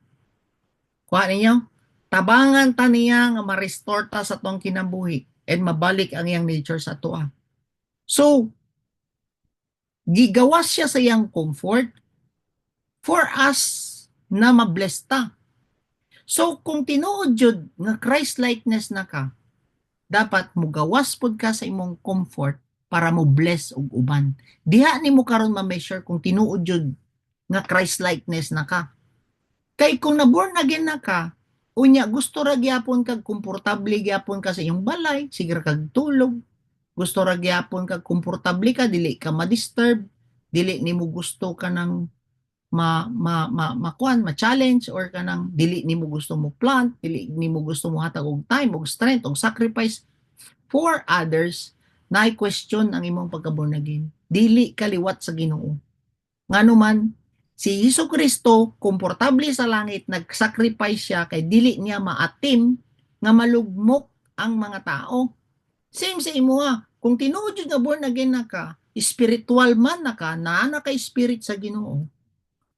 Kuha ninyo? Tabangan ta niya nga ma-restore ta sa tong kinabuhi and mabalik ang iyang nature sa toa. So, gigawas siya sa iyang comfort for us na mabless ta. So, kung tinuod jud nga Christ-likeness na ka, dapat mugawas pod ka sa imong comfort para mo bless og uban. Diha nimo karon ma-measure kung tinuod jud nga Christ-likeness na ka. Kay kung na-born again na ka, unya gusto ra gyapon kag komportable gyapon ka sa iyong balay, sige kag tulog. Gusto ra gyapon kag komportable ka, dili ka ma-disturb, dili nimo gusto ka ng ma-challenge or kanang dili nimo gusto mo plant, dili nimo gusto mo hatag og time, og strength, og sacrifice for others, na question ang imong pagka-born again. Dili kaliwat sa Ginoo. Nganuman, si Hesus Kristo, komportable sa langit, nag-sacrifice siya kay dili niya maatim nga malugmok ang mga tao. Same sa imo ha. Kung tinuod jud nga born again na ka, spiritual man na ka, naana ka spirit sa Ginoo,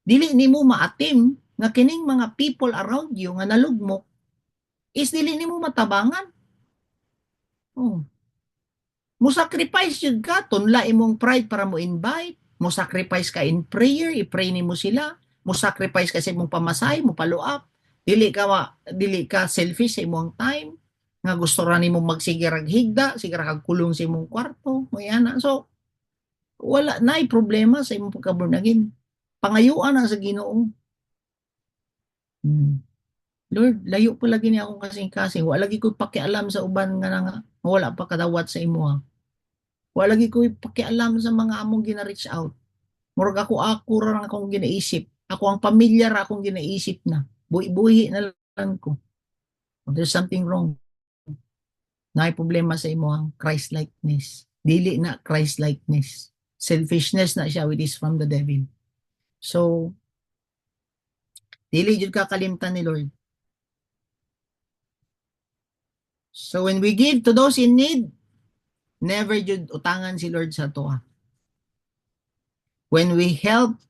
dili nimo maatim nga kining mga people around you nga nalugmok is dili nimo matabangan. Oh. Mo sacrifice jud ka, tunla imong pride para mo invite, mo sacrifice ka in prayer, i-pray nimo sila, mo sacrifice ka sa imong pamasahe, mo follow up. Dili ka selfish sa imong time nga gusto ra nimo magsigirag higda, sigara kag kulong sa imong kwarto, mo yana. So wala nay problema sa imong pagka-born again. Pangayuan na sa Ginoo. Hmm. Lord, layo pa lagi niya akong kasing-kasing. Wala lagi ko pakialam sa uban nga wala pa kadawat sa imo ha. Wala lagi ko pakialam sa mga among gina-reach out. Murag ako ra akong ginaisip. Ako ang pamilyar akong ginaisip na. Buhi-buhi na lang ko. There's something wrong. Naay problema sa imo ang Christ-likeness. Dili na Christ-likeness. Selfishness na siya which is from the devil. So, dili jud ka kalimtan ni Lord. So when we give to those in need, never jud utangan si Lord sa toa. When we help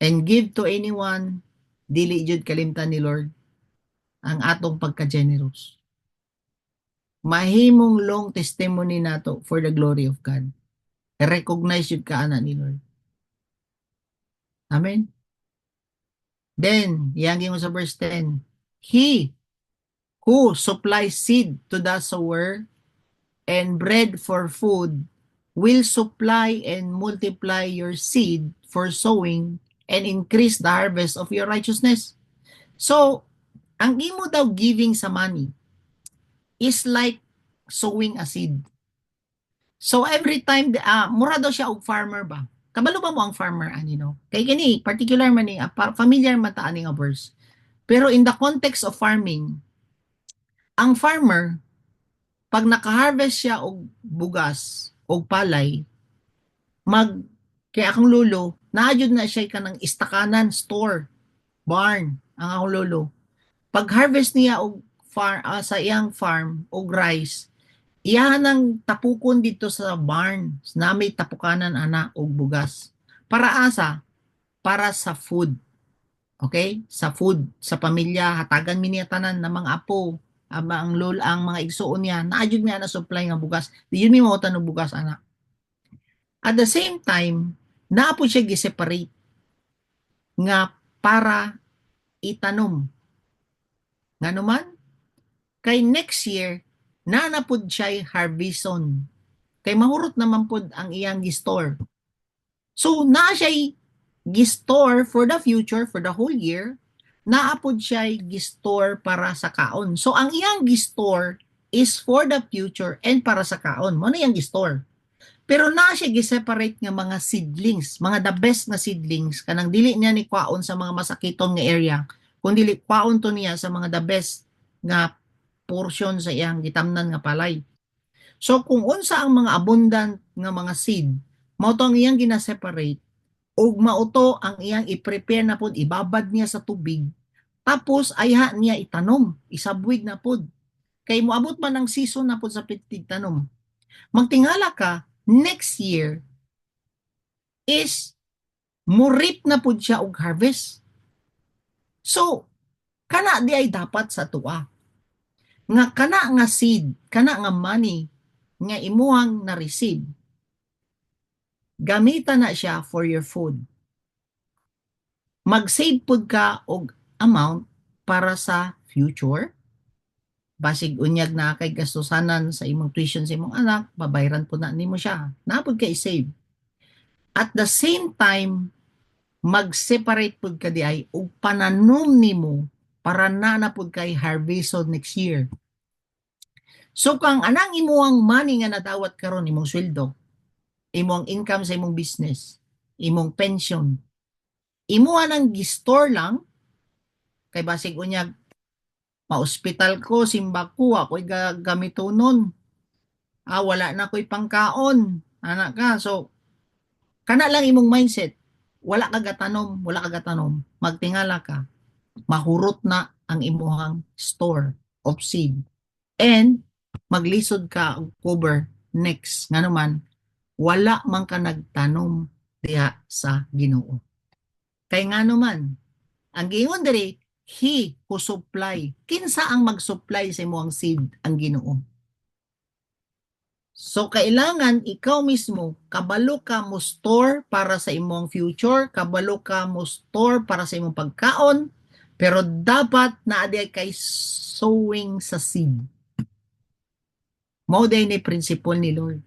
and give to anyone, dili jud kalimtan ni Lord ang atong pagka-generous. Mahimong long testimony nato for the glory of God. I-recognize jud ka ana ni Lord. Amen. Then, iyang mo sa verse 10, He who supplies seed to the sower and bread for food will supply and multiply your seed for sowing and increase the harvest of your righteousness. So, ang imo daw giving sa money is like sowing a seed. So, every time, mura daw siya og farmer ba? Kabalo ba mo ang farmer, anino? Kay kini, particular man ni, familiar man ta ani nga verse. Pero in the context of farming, ang farmer, pag naka-harvest siya og bugas, og palay, kaya akong lolo, naayod na siya kanang istakanan, store, barn, ang akong lolo. Pag harvest niya og sa iyang farm og rice, iyahan ang tapukon dito sa barn na may tapukanan ana og bugas. Para asa? Para sa food. Okay? Sa food, sa pamilya, hatagan mi niya tanan ng mga apo, ang lol ang mga igsuon niya, naayod niya na supply nga bugas. Di yun mi mautan og bugas ana. At the same time, naapo siya gi-separate nga para itanom. Nga naman, kay next year, nanapod siya harveston. Kay mahurot naman pod ang iyang gi-store. So, na siya gi-store for the future, for the whole year, naapod siya gi-store para sa kaon. So, ang iyang gi-store is for the future and para sa kaon. Mo na iyang gi-store. Pero na siya gi-separate nga mga seedlings, mga the best na seedlings, kanang dili niya ni kwaon sa mga masakiton nga area, kundi kwaon to niya sa mga the best nga portion sa iyang gitamnan nga palay. So kung unsa ang mga abundant nga mga seed, mao to ang iyang gina-separate ug mao to ang iyang i-prepare na pod, ibabad niya sa tubig, tapos ayha niya itanom, isabwig na pod. Kay moabot man ang season na pod sa pigtanom. Magtingala ka, next year is murip na pud siya og harvest. So, Kana di ay dapat sa tuwa. Nga kana nga seed, kana nga money, nga imuhang na-receive, gamitan na siya for your food. Mag-save pud ka og amount para sa future. Basig unyag na kay gastusanan sa imong tuition sa imong anak, babayaran po na nimo siya. Napod ka i-save. At the same time, mag-separate pud ka di ay og pananom nimo para na pud kay harvest next year. So kang anang imuang money nga nadawat karon imong sweldo, imong income sa imong business, imong pension, imuha nang gi-store lang kay basig unyag ma-ospital ko, simba ko, ako'y gamitonon. Wala na ko'y pangkaon. Anak ka. So, kana lang imong mindset. Wala ka gatanom, wala ka gatanom. Magtingala ka. Mahurot na ang imuhang store of seed. And, maglisod ka og cover next. Nga naman, wala man ka nagtanom diha sa Ginoo. Kay nga naman, ang giingon diri, He who supply. Kinsa ang mag-supply sa imong seed? Ang Ginoo. So, kailangan ikaw mismo, kabalo ka mo store para sa imong future, kabalo ka mo store para sa imong pagkaon, pero dapat naadi kay sowing sa seed. Mao day ni principle ni Lord.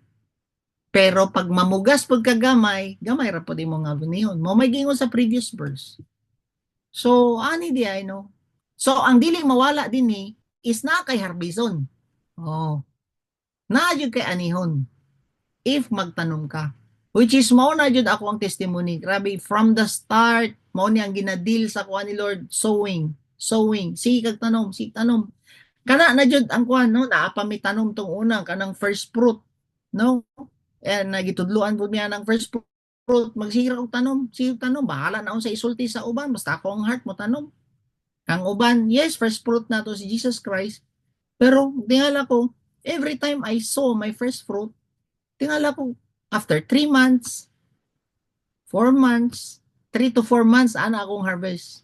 Pero pag mamugas pag kagamay, gamay ra pud imong agunihon. Mo may gingon sa previous verse. So, ani di ay no. So, ang dili mawala din ni is na kay harbison. Oh. Na jud kay anihon if magtanom ka. Which is mao na jud ako ang testimony. Grabe, from the start, mao ni ang ginadil sa kuan ni Lord, sowing, sowing. Sige kag tanom, sige tanom. Kana na jud ang kuan no, naa pa mi tanom tong unang kanang first fruit, no? And nagitudluan pud miya ng first fruit, magsira og tanom, sige tanom, bahala na sa isulti sa uban, basta ako ang heart mo tanom. Kang uban, yes, first fruit na to si Jesus Christ. Pero tingala ko, every time I saw my first fruit, tingala ko, after 3 months, 4 months, 3 to 4 months, ana akong harvest.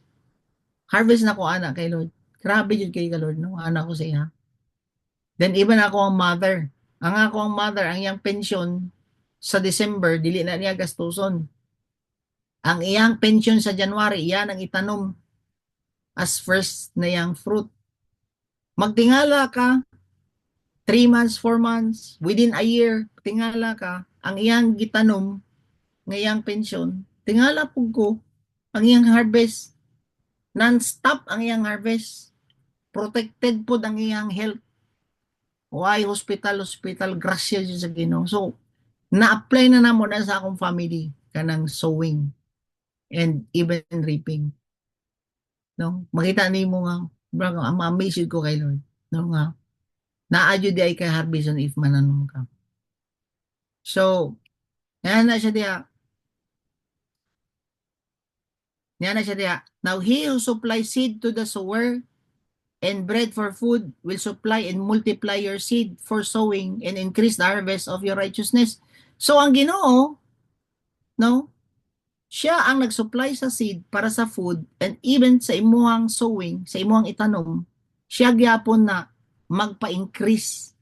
Harvest na ko ana kay Lord. Grabe yun kay Lord, no? Ana ko sa iya. Then even ako ang mother. Ang ako ang mother, ang iyang pension sa December, dili na niya gastuson. Ang iyang pension sa January, iyan ang itanom as first na iyang fruit. Magtingala ka, 3 months, 4 months, within a year, tingala ka, ang iyang gitanom, ng iyang pensyon, tingala po ko, ang iyang harvest, non-stop ang iyang harvest, protected po ang iyang health, why hospital, grasya dyan sa Ginoo. So, na-apply na namo na sa akong family, kanang sowing, and even reaping. No? Makita ni mo nga, bro, ma-amaze ko kay Lord. No nga, naadyo di ay kay harvest if mananom ka. So, yan na siya diya. Yan na siya diya. Now, he who supplies seed to the sower and bread for food will supply and multiply your seed for sowing and increase the harvest of your righteousness. So, ang Ginoo, no, siya ang nag-supply sa seed para sa food and even sa imuhang sowing, sa imuhang itanom, siya gyapon na magpa-increase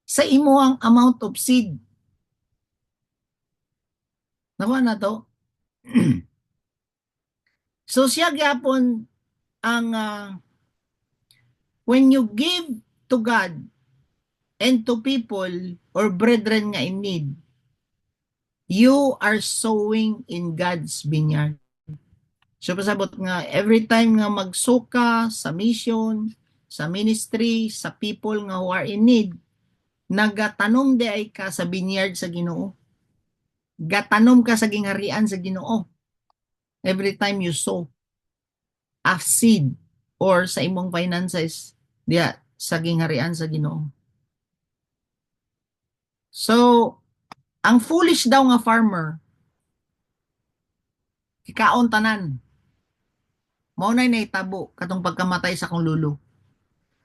sa imuhang amount of seed. Nakuha na to? So siya gyapon ang when you give to God and to people or brethren nga in need, you are sowing in God's vineyard. So pasabot nga every time nga magsuka sa mission, sa ministry, sa people nga who are in need, nagatanom di ay ka sa vineyard sa Ginoo. Gatanom ka sa gingharian sa Ginoo. Every time you sow a seed or sa imong finances diya sa gingharian sa Ginoo. So, ang foolish daw nga farmer, ikaon tanan. Mao nay nahitabo katong pagkamatay sa akong lulo.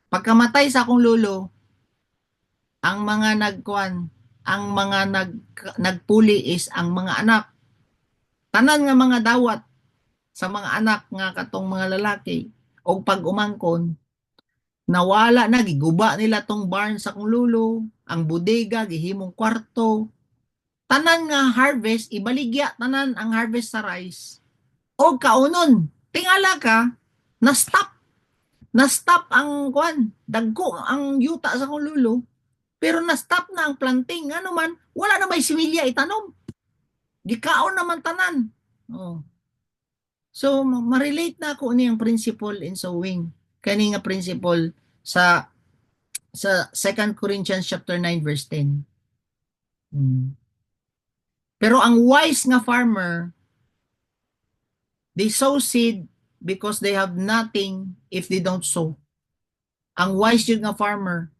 Pagkamatay sa akong lulo, ang mga ang mga nagpuli is ang mga anak. Tanan nga mga dawat sa mga anak nga katong mga lalaki, O pag umangkon, nawala na, giguba nila tong barn sa kung lulo, ang bodega, gihimong kwarto, tanan nga harvest, ibaligya tanan ang harvest sa rice. O kaunon, tingala ka, na-stop, na-stop ang kwan, dagko ang yuta sa kung lulo, pero na-stop na ang planting, ano man, wala na may similya itanom. Gikaon naman tanan. Oh. So, ma-relate na ako niyang principle in sowing. Kani nga principle sa 2 Corinthians chapter 9 verse 10. Hmm. Pero ang wise nga farmer, they sow seed because they have nothing if they don't sow. Ang wise jud nga farmer,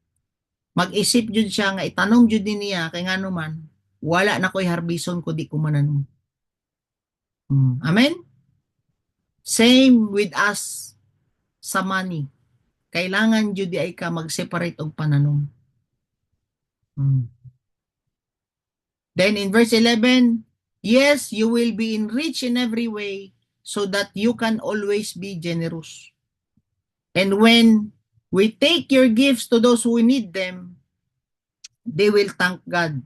mag-isip jud siya nga itanom jud din niya kay ngano man wala na ko'y harbison ko di ko mananom. Amen? Same with us sa money. Kailangan jud di ay ka mag-separate og pananom. Then in verse 11, yes, you will be enriched in every way so that you can always be generous. And when we take your gifts to those who need them, they will thank God.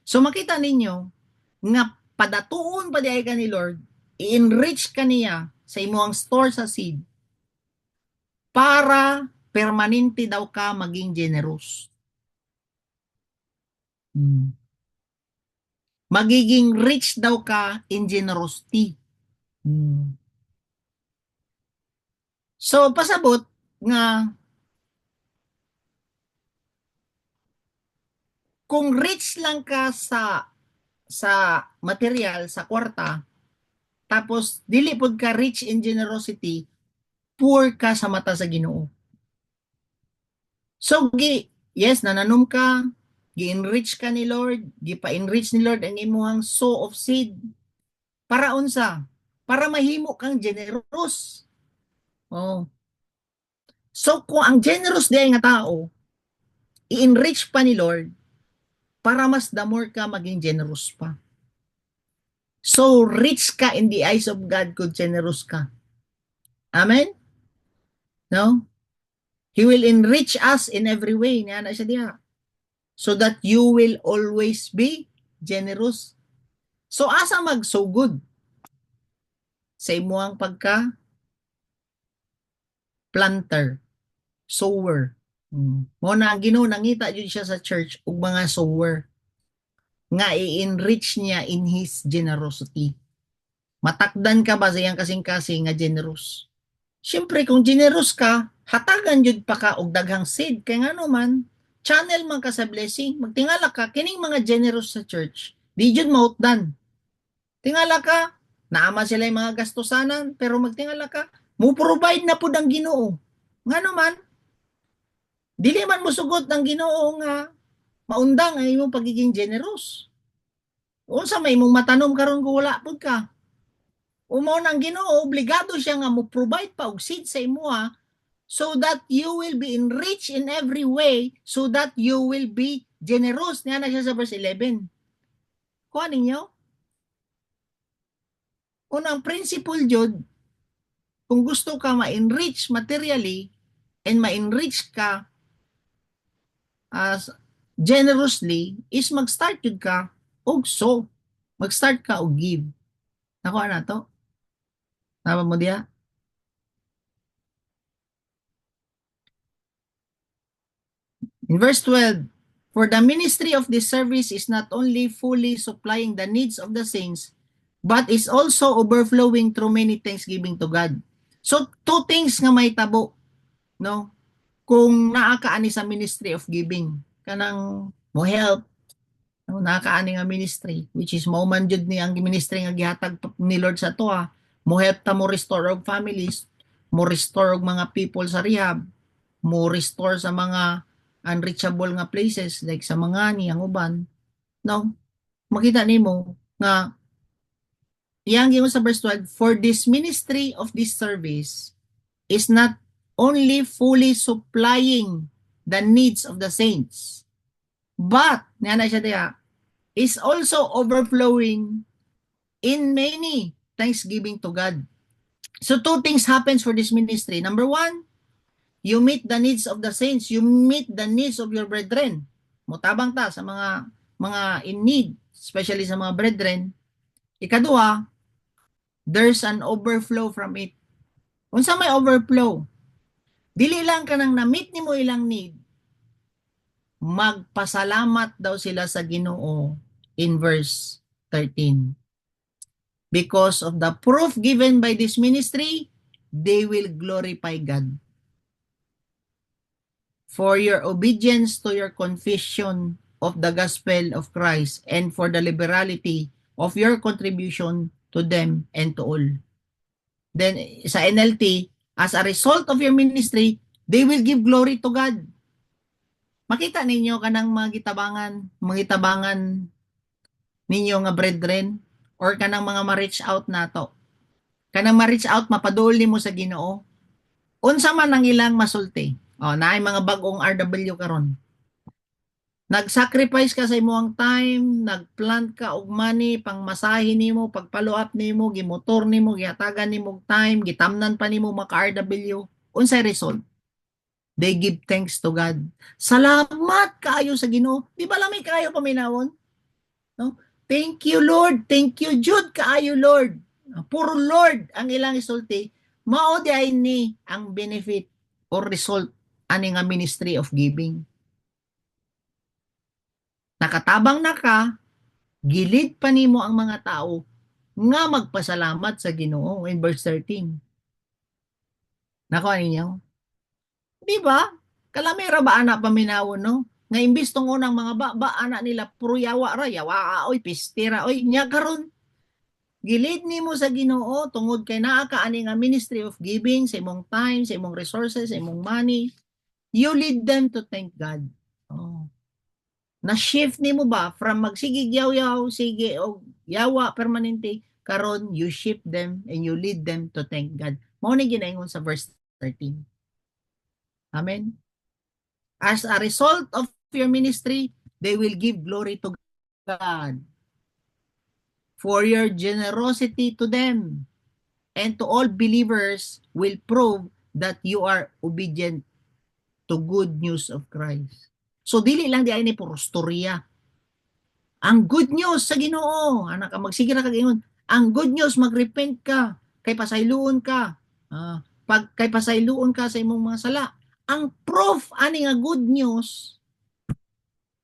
So makita ninyo nga padatuon pa di ay ka ni Lord, i-enrich ka niya sa imuang store sa seed para permanente daw ka maging generous. Magiging rich daw ka in generosity. So, pasabot nga kung rich lang ka sa material, sa kwarta, tapos dili pod ka rich in generosity, poor ka sa mata sa Ginoo. So, yes, nananom ka, gi-enrich ka ni Lord, gipa-enrich ni Lord ang imuhang sow of seed. Para unsa? Para mahimo kang generous. Oh. So, kung ang generous di ay nga tao, i-enrich pa ni Lord, para mas the more ka maging generous pa. So, rich ka in the eyes of God kung generous ka. Amen? No? He will enrich us in every way. Niya na siya diya. So that you will always be generous. So, asa mag-so good? Sa imuang pagka planter, sower. Mo na ang Ginoo nangita jud siya sa church ug mga sower nga i-enrich niya in his generosity. Matakdan ka ba sa iyang kasing-kasing nga generous? Siyempre kung generous ka, hatagan jud pa ka og daghang seed kay ngano man channel man ka sa blessing. Magtingala ka kining mga generous sa church, di jud mautdan. Tingala ka, naama sila yung mga gastusanan, pero magtingala ka, mo provide na pud ang Ginoo. Ngano man, dili man mo sugot ang Ginoo nga maundang ang imong pagiging generous. Unsa may imong matanom karon kung wala pud ka? Umaw nang Ginoo, obligado siya nga mo provide pa og seed sa imuha so that you will be enriched in every way so that you will be generous. Niya na siya sa verse 11. Kuha ninyo? Unang principle jud, kung gusto ka ma-enrich materially and ma-enrich ka as generously is mag-start jud ka og so. Mag-start ka og give. Nakuha na to? Tama mo diya? In verse 12, for the ministry of this service is not only fully supplying the needs of the saints, but is also overflowing through many thanksgiving to God. So, two things nga may tabo, no? Kung naakaani sa ministry of giving, kanang mo help, no? Naakaani nga ministry, which is mauman jud ni ang ministry nga gihatag ni Lord sa tuwa, mo help ta mo restore og families, mo restore og mga people sa rehab, mo restore sa mga unreachable nga places like sa mga ni ang uban, no? Makita nimo nga iyang gingon sa verse 12, for this ministry of this service is not only fully supplying the needs of the saints, but niya na siya diya, is also overflowing in many thanksgiving to God. So two things happens for this ministry. Number one, you meet the needs of the saints. You meet the needs of your brethren. Mutabang ta sa mga in need, especially sa mga brethren. Ikadua, there's an overflow from it. Unsa may overflow? Dili lang ka nang na-meet nimo ilang need, magpasalamat daw sila sa Ginoo in verse 13. Because of the proof given by this ministry, they will glorify God. For your obedience to your confession of the gospel of Christ and for the liberality of your contribution to them and to all. Then sa NLT, as a result of your ministry, they will give glory to God. Makita ninyo kanang magitabangan ninyo nga brethren or kanang mga ma-reach out nato. Kanang ma-reach out mapadul nimo sa Ginoo. Unsa man ang ilang masulti. Naay mga bagong RW karon. Nag-sacrifice ka sa imong time, nagplant ka og money pang masahe nimo, pag-follow up nimo, gimotor nimo, gihatagan nimo time, gitamnan pa nimo maka RW. Unsay result? They give thanks to God. Salamat kaayo sa Ginoo. Di ba lamay kaayo paminawon? No? Thank you Lord, thank you Jude kaayo Lord. Puro Lord ang ilang isulti. Mao di ay ni ang benefit or result ani nga ministry of giving. Nakatabang na ka, gilid pa nimo ang mga tao nga magpasalamat sa Ginoo in verse 13. Nakuha ninyo? Di ba? Kalamera ba anak paminawon no? Nga imbis tong unang mga ba anak nila puro yawa ra, yawa oy pistira oy nya karon gilid nimo sa Ginoo tungod kay naa ka ani nga ministry of giving sa imong time, sa imong resources, sa imong money. You lead them to thank God. Na-shift nimo ba from magsigig yaw-yaw, sige o yawa permanente, karon you shift them and you lead them to thank God. Mao ni ginaingon sa verse 13. Amen. As a result of your ministry, they will give glory to God for your generosity to them and to all believers will prove that you are obedient to good news of Christ. So dili lang di ay ni puro storya. Ang good news sa Ginoo, anak ka magsige ra kag ingon, ang good news magrepent ka, kay pasayloon ka. Pag kay pasayloon ka sa imong mga sala. Ang proof ani nga good news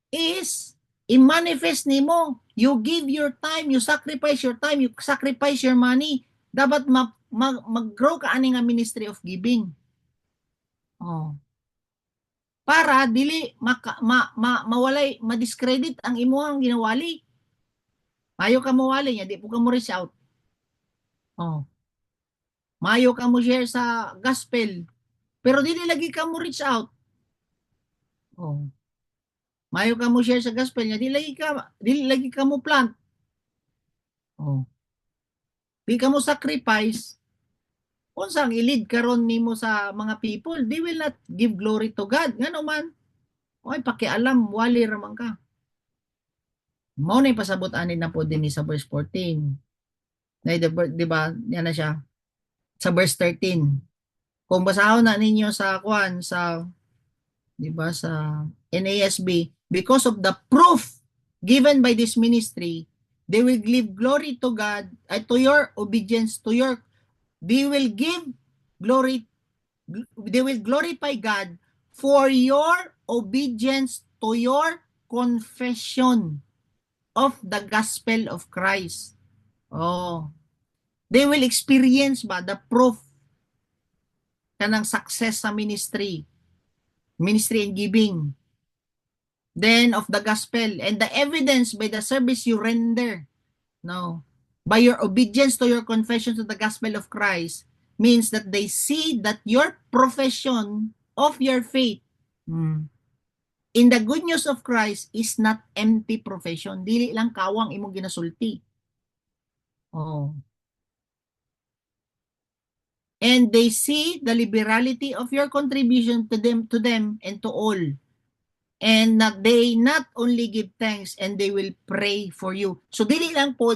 is i-manifest nimo. You give your time, you sacrifice your time, you sacrifice your money. Dapat mag-grow ka ani nga ministry of giving. Para dili mawalay ma-discredit ang imuhang ginawali. Mayo ka mo wali nya di po ka mo reach out. Mayo ka mo share sa gospel pero dili lagi ka mo reach out. Mayo ka mo share sa gospel nya dili lagi ka mo plant. Di ka mo sacrifice. Unsang i-lead karon nimo sa mga people, they will not give glory to God. Ngano man? Oy, pakialam, wali raman ka. Mao na pasabot ani na po din sa verse 14. Na di ba? Yan na siya. Sa verse 13. Kung basahon na ninyo sa di ba sa NASB, because of the proof given by this ministry, they will give glory to God, to your obedience, they will give glory, they will glorify God for your obedience to your confession of the gospel of Christ. They will experience ba the proof kanang success sa ministry and giving, then of the gospel, and the evidence by the service you render. By your obedience to your confession to the gospel of Christ means that they see that your profession of your faith in the good news of Christ is not empty profession. Dili lang kawang imong ginasulti. And they see the liberality of your contribution to them and to all. And that they not only give thanks and they will pray for you. So dili lang po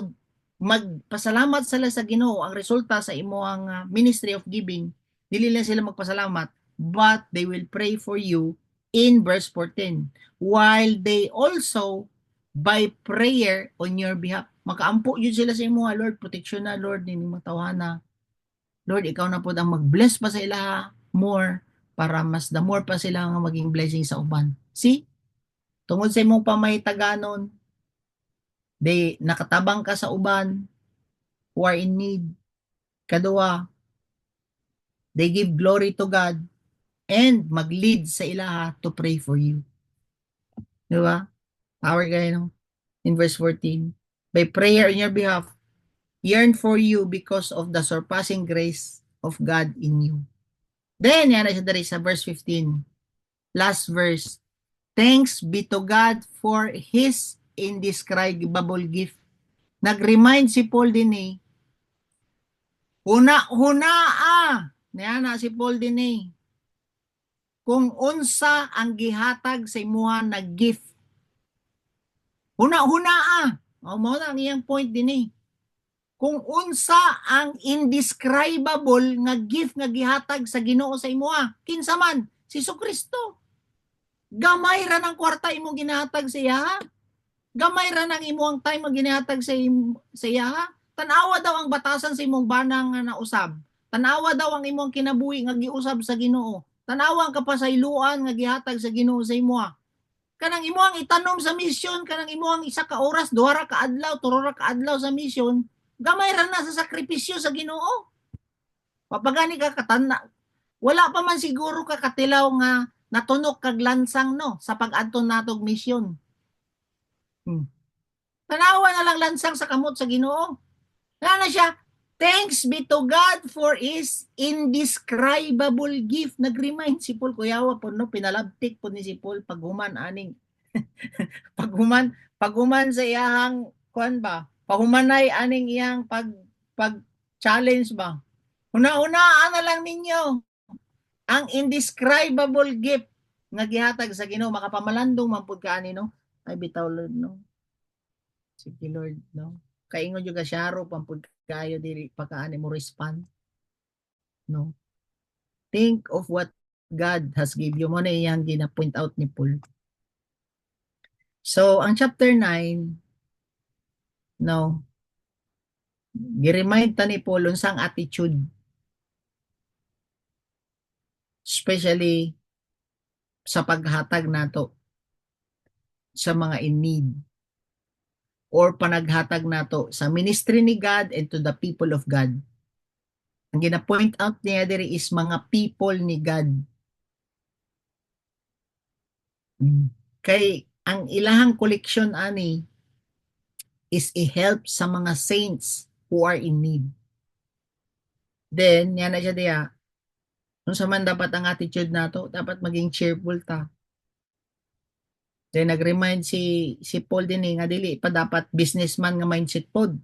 magpasalamat sila sa Ginoo ang resulta sa imuhang ministry of giving, dili lang sila magpasalamat, but they will pray for you in verse 14, while they also by prayer on your behalf. Makaampo yun sila sa imo, Lord, protection na, Lord, nini matawana. Lord, ikaw na po ang mag-bless pa sa ila more, para mas the more pa sila nga maging blessing sa uban. See? Tungod sa imong pamahitaganon, they nakatabang ka sa uban who are in need. Kadua, they give glory to God and mag-lead sa ilaha to pray for you. Di ba? Power kayo, no? In verse 14, by prayer in your behalf, yearn for you because of the surpassing grace of God in you. Then, yan na siya dari sa verse 15. Last verse. Thanks be to God for His indescribable gift. Nag-remind si Paul din eh. Huna-hunaa. Yan na si Paul din eh. Kung unsa ang gihatag sa imuha na gift. Huna-hunaa. O mo na ang iyang point din eh. Kung unsa ang indescribable nga gift nga gihatag sa Ginoo sa imuha, kinsa man, si Jesucristo. Gamay ra ng kwarta imong ginahatag sa iya, ha? Gamay ra ng imong time nga ginahatag sa iya, ha? Tanawa daw ang batasan sa imong banang nga nausab. Tanawa daw ang imong kinabuhi nga giusab sa Ginoo. Tanawa ang kapasayloan nga gihatag sa Ginoo sa imuha. Kanang imuhang itanom sa mission, kanang imuhang isa ka oras, duha ra ka adlaw, tulo ra ka adlaw sa mission, gamay ra na sa sakripisyo sa Ginoo. Papagani ka katanda, wala pa man siguro ka katilaw nga natunok kag lansang no sa pag-adto natog mission. Tanawa na lang lansang sa kamot sa Ginoo. Na siya, thanks be to God for His indescribable gift. Nag-remind si Paul, kuyawa po, no? Pinalabtik po ni si Paul paghuman aning paghuman sa iyang kuan ba? Pahumanay aning iyang pag challenge ba? Una-unaan na lang ninyo ang indescribable gift nga gihatag sa Ginoo, makapamalandong man pud kaani no. Ay bitaw Lord no. Sige Lord no. Kaingon jud ka syaro pampud kayo dili pagkaani mo respond. No. Think of what God has give you. Mo na iyang gina-point out ni Paul. So, ang chapter 9, no, gi-remind ta ni Paul unsang attitude. Especially sa paghatag nato sa mga in need or panaghatag nato sa ministry ni God and to the people of God. Ang gina-point out niya diri is mga people ni God. Kay ang ilahang koleksyon ani is i-help sa mga saints who are in need. Then, yan na siya diya. Kung sa man dapat ang attitude nato, dapat maging cheerful ta. Then nag-remind si Paul din nga dili pa dapat businessman nga mindset pod.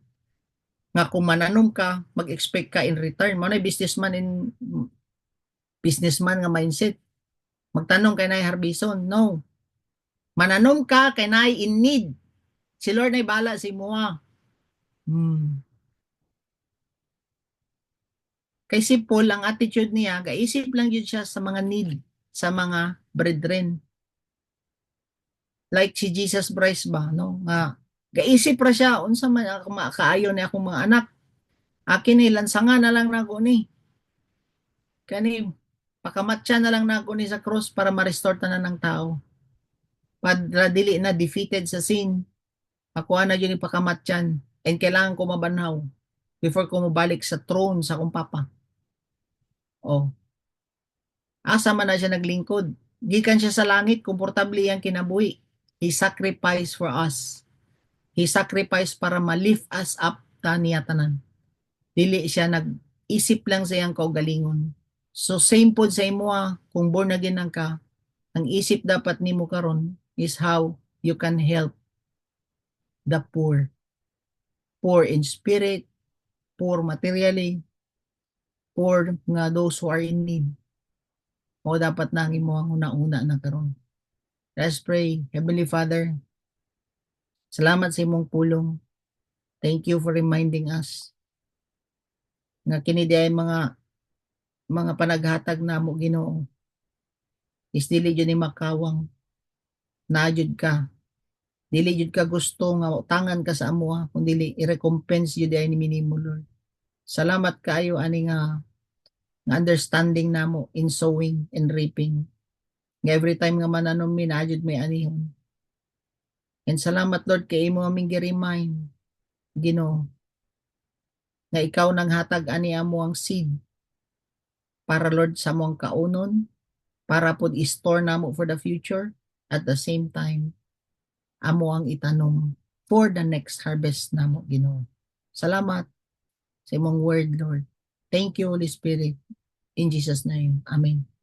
Nga kung mananom ka, mag-expect ka in return. Mao na businessman nga mindset. Magtanong kay nay harbison, no. Mananom ka kay nay in need. Si Lord ay bala si moa. Kay si Paul, ang attitude niya, kaisip lang yun siya sa mga need, sa mga brethren. Like si Jesus Christ ba, no? Nga, kaisip ra siya, unsa man kaayo ni akong mga anak. Akin ni, lansangan na lang nako ni. Kani, pakamatya na lang nako ni sa cross para ma-restore tanan ng tao. Padra dili na defeated sa sin. Ako na yun ipakamatyan. And kailangan ko mabanhaw before ko mabalik sa throne sa akong papa. Oh. Asa man na siya naglingkod. Gikan siya sa langit, komportable iyang kinabuhi. He sacrificed for us. He sacrificed para ma-lift us up taniya tanan. Dili siya nag-isip lang sa iyang kaugalingon. So same pod sa imo kung born again ka, ang isip dapat nimo karon is how you can help the poor. Poor in spirit, poor materially, poor nga those who are in need. O dapat nang imo ang una-una na karon. Let's pray. Heavenly Father, salamat sa imong pulong. Thank you for reminding us nga kini di ay mga panaghatag namo Ginoo is dili jud ni makawang naa jud ka. Dili jud ka gusto nga tangan ka sa amoa kun dili i-recompense jud ay ni minimo Lord. Salamat kaayo ani nga understanding namo in sowing and reaping. Nga every time nga mananom mi naa jud may anihon. And salamat Lord kay imo aming gi-remind Ginoo nga ikaw nang hatag ani amo ang seed para Lord sa among kaunon para pod i-store namo for the future at the same time amo ang itanom for the next harvest namo Ginoo. Salamat sa imong word Lord. Thank you Holy Spirit. In Jesus name. Amen.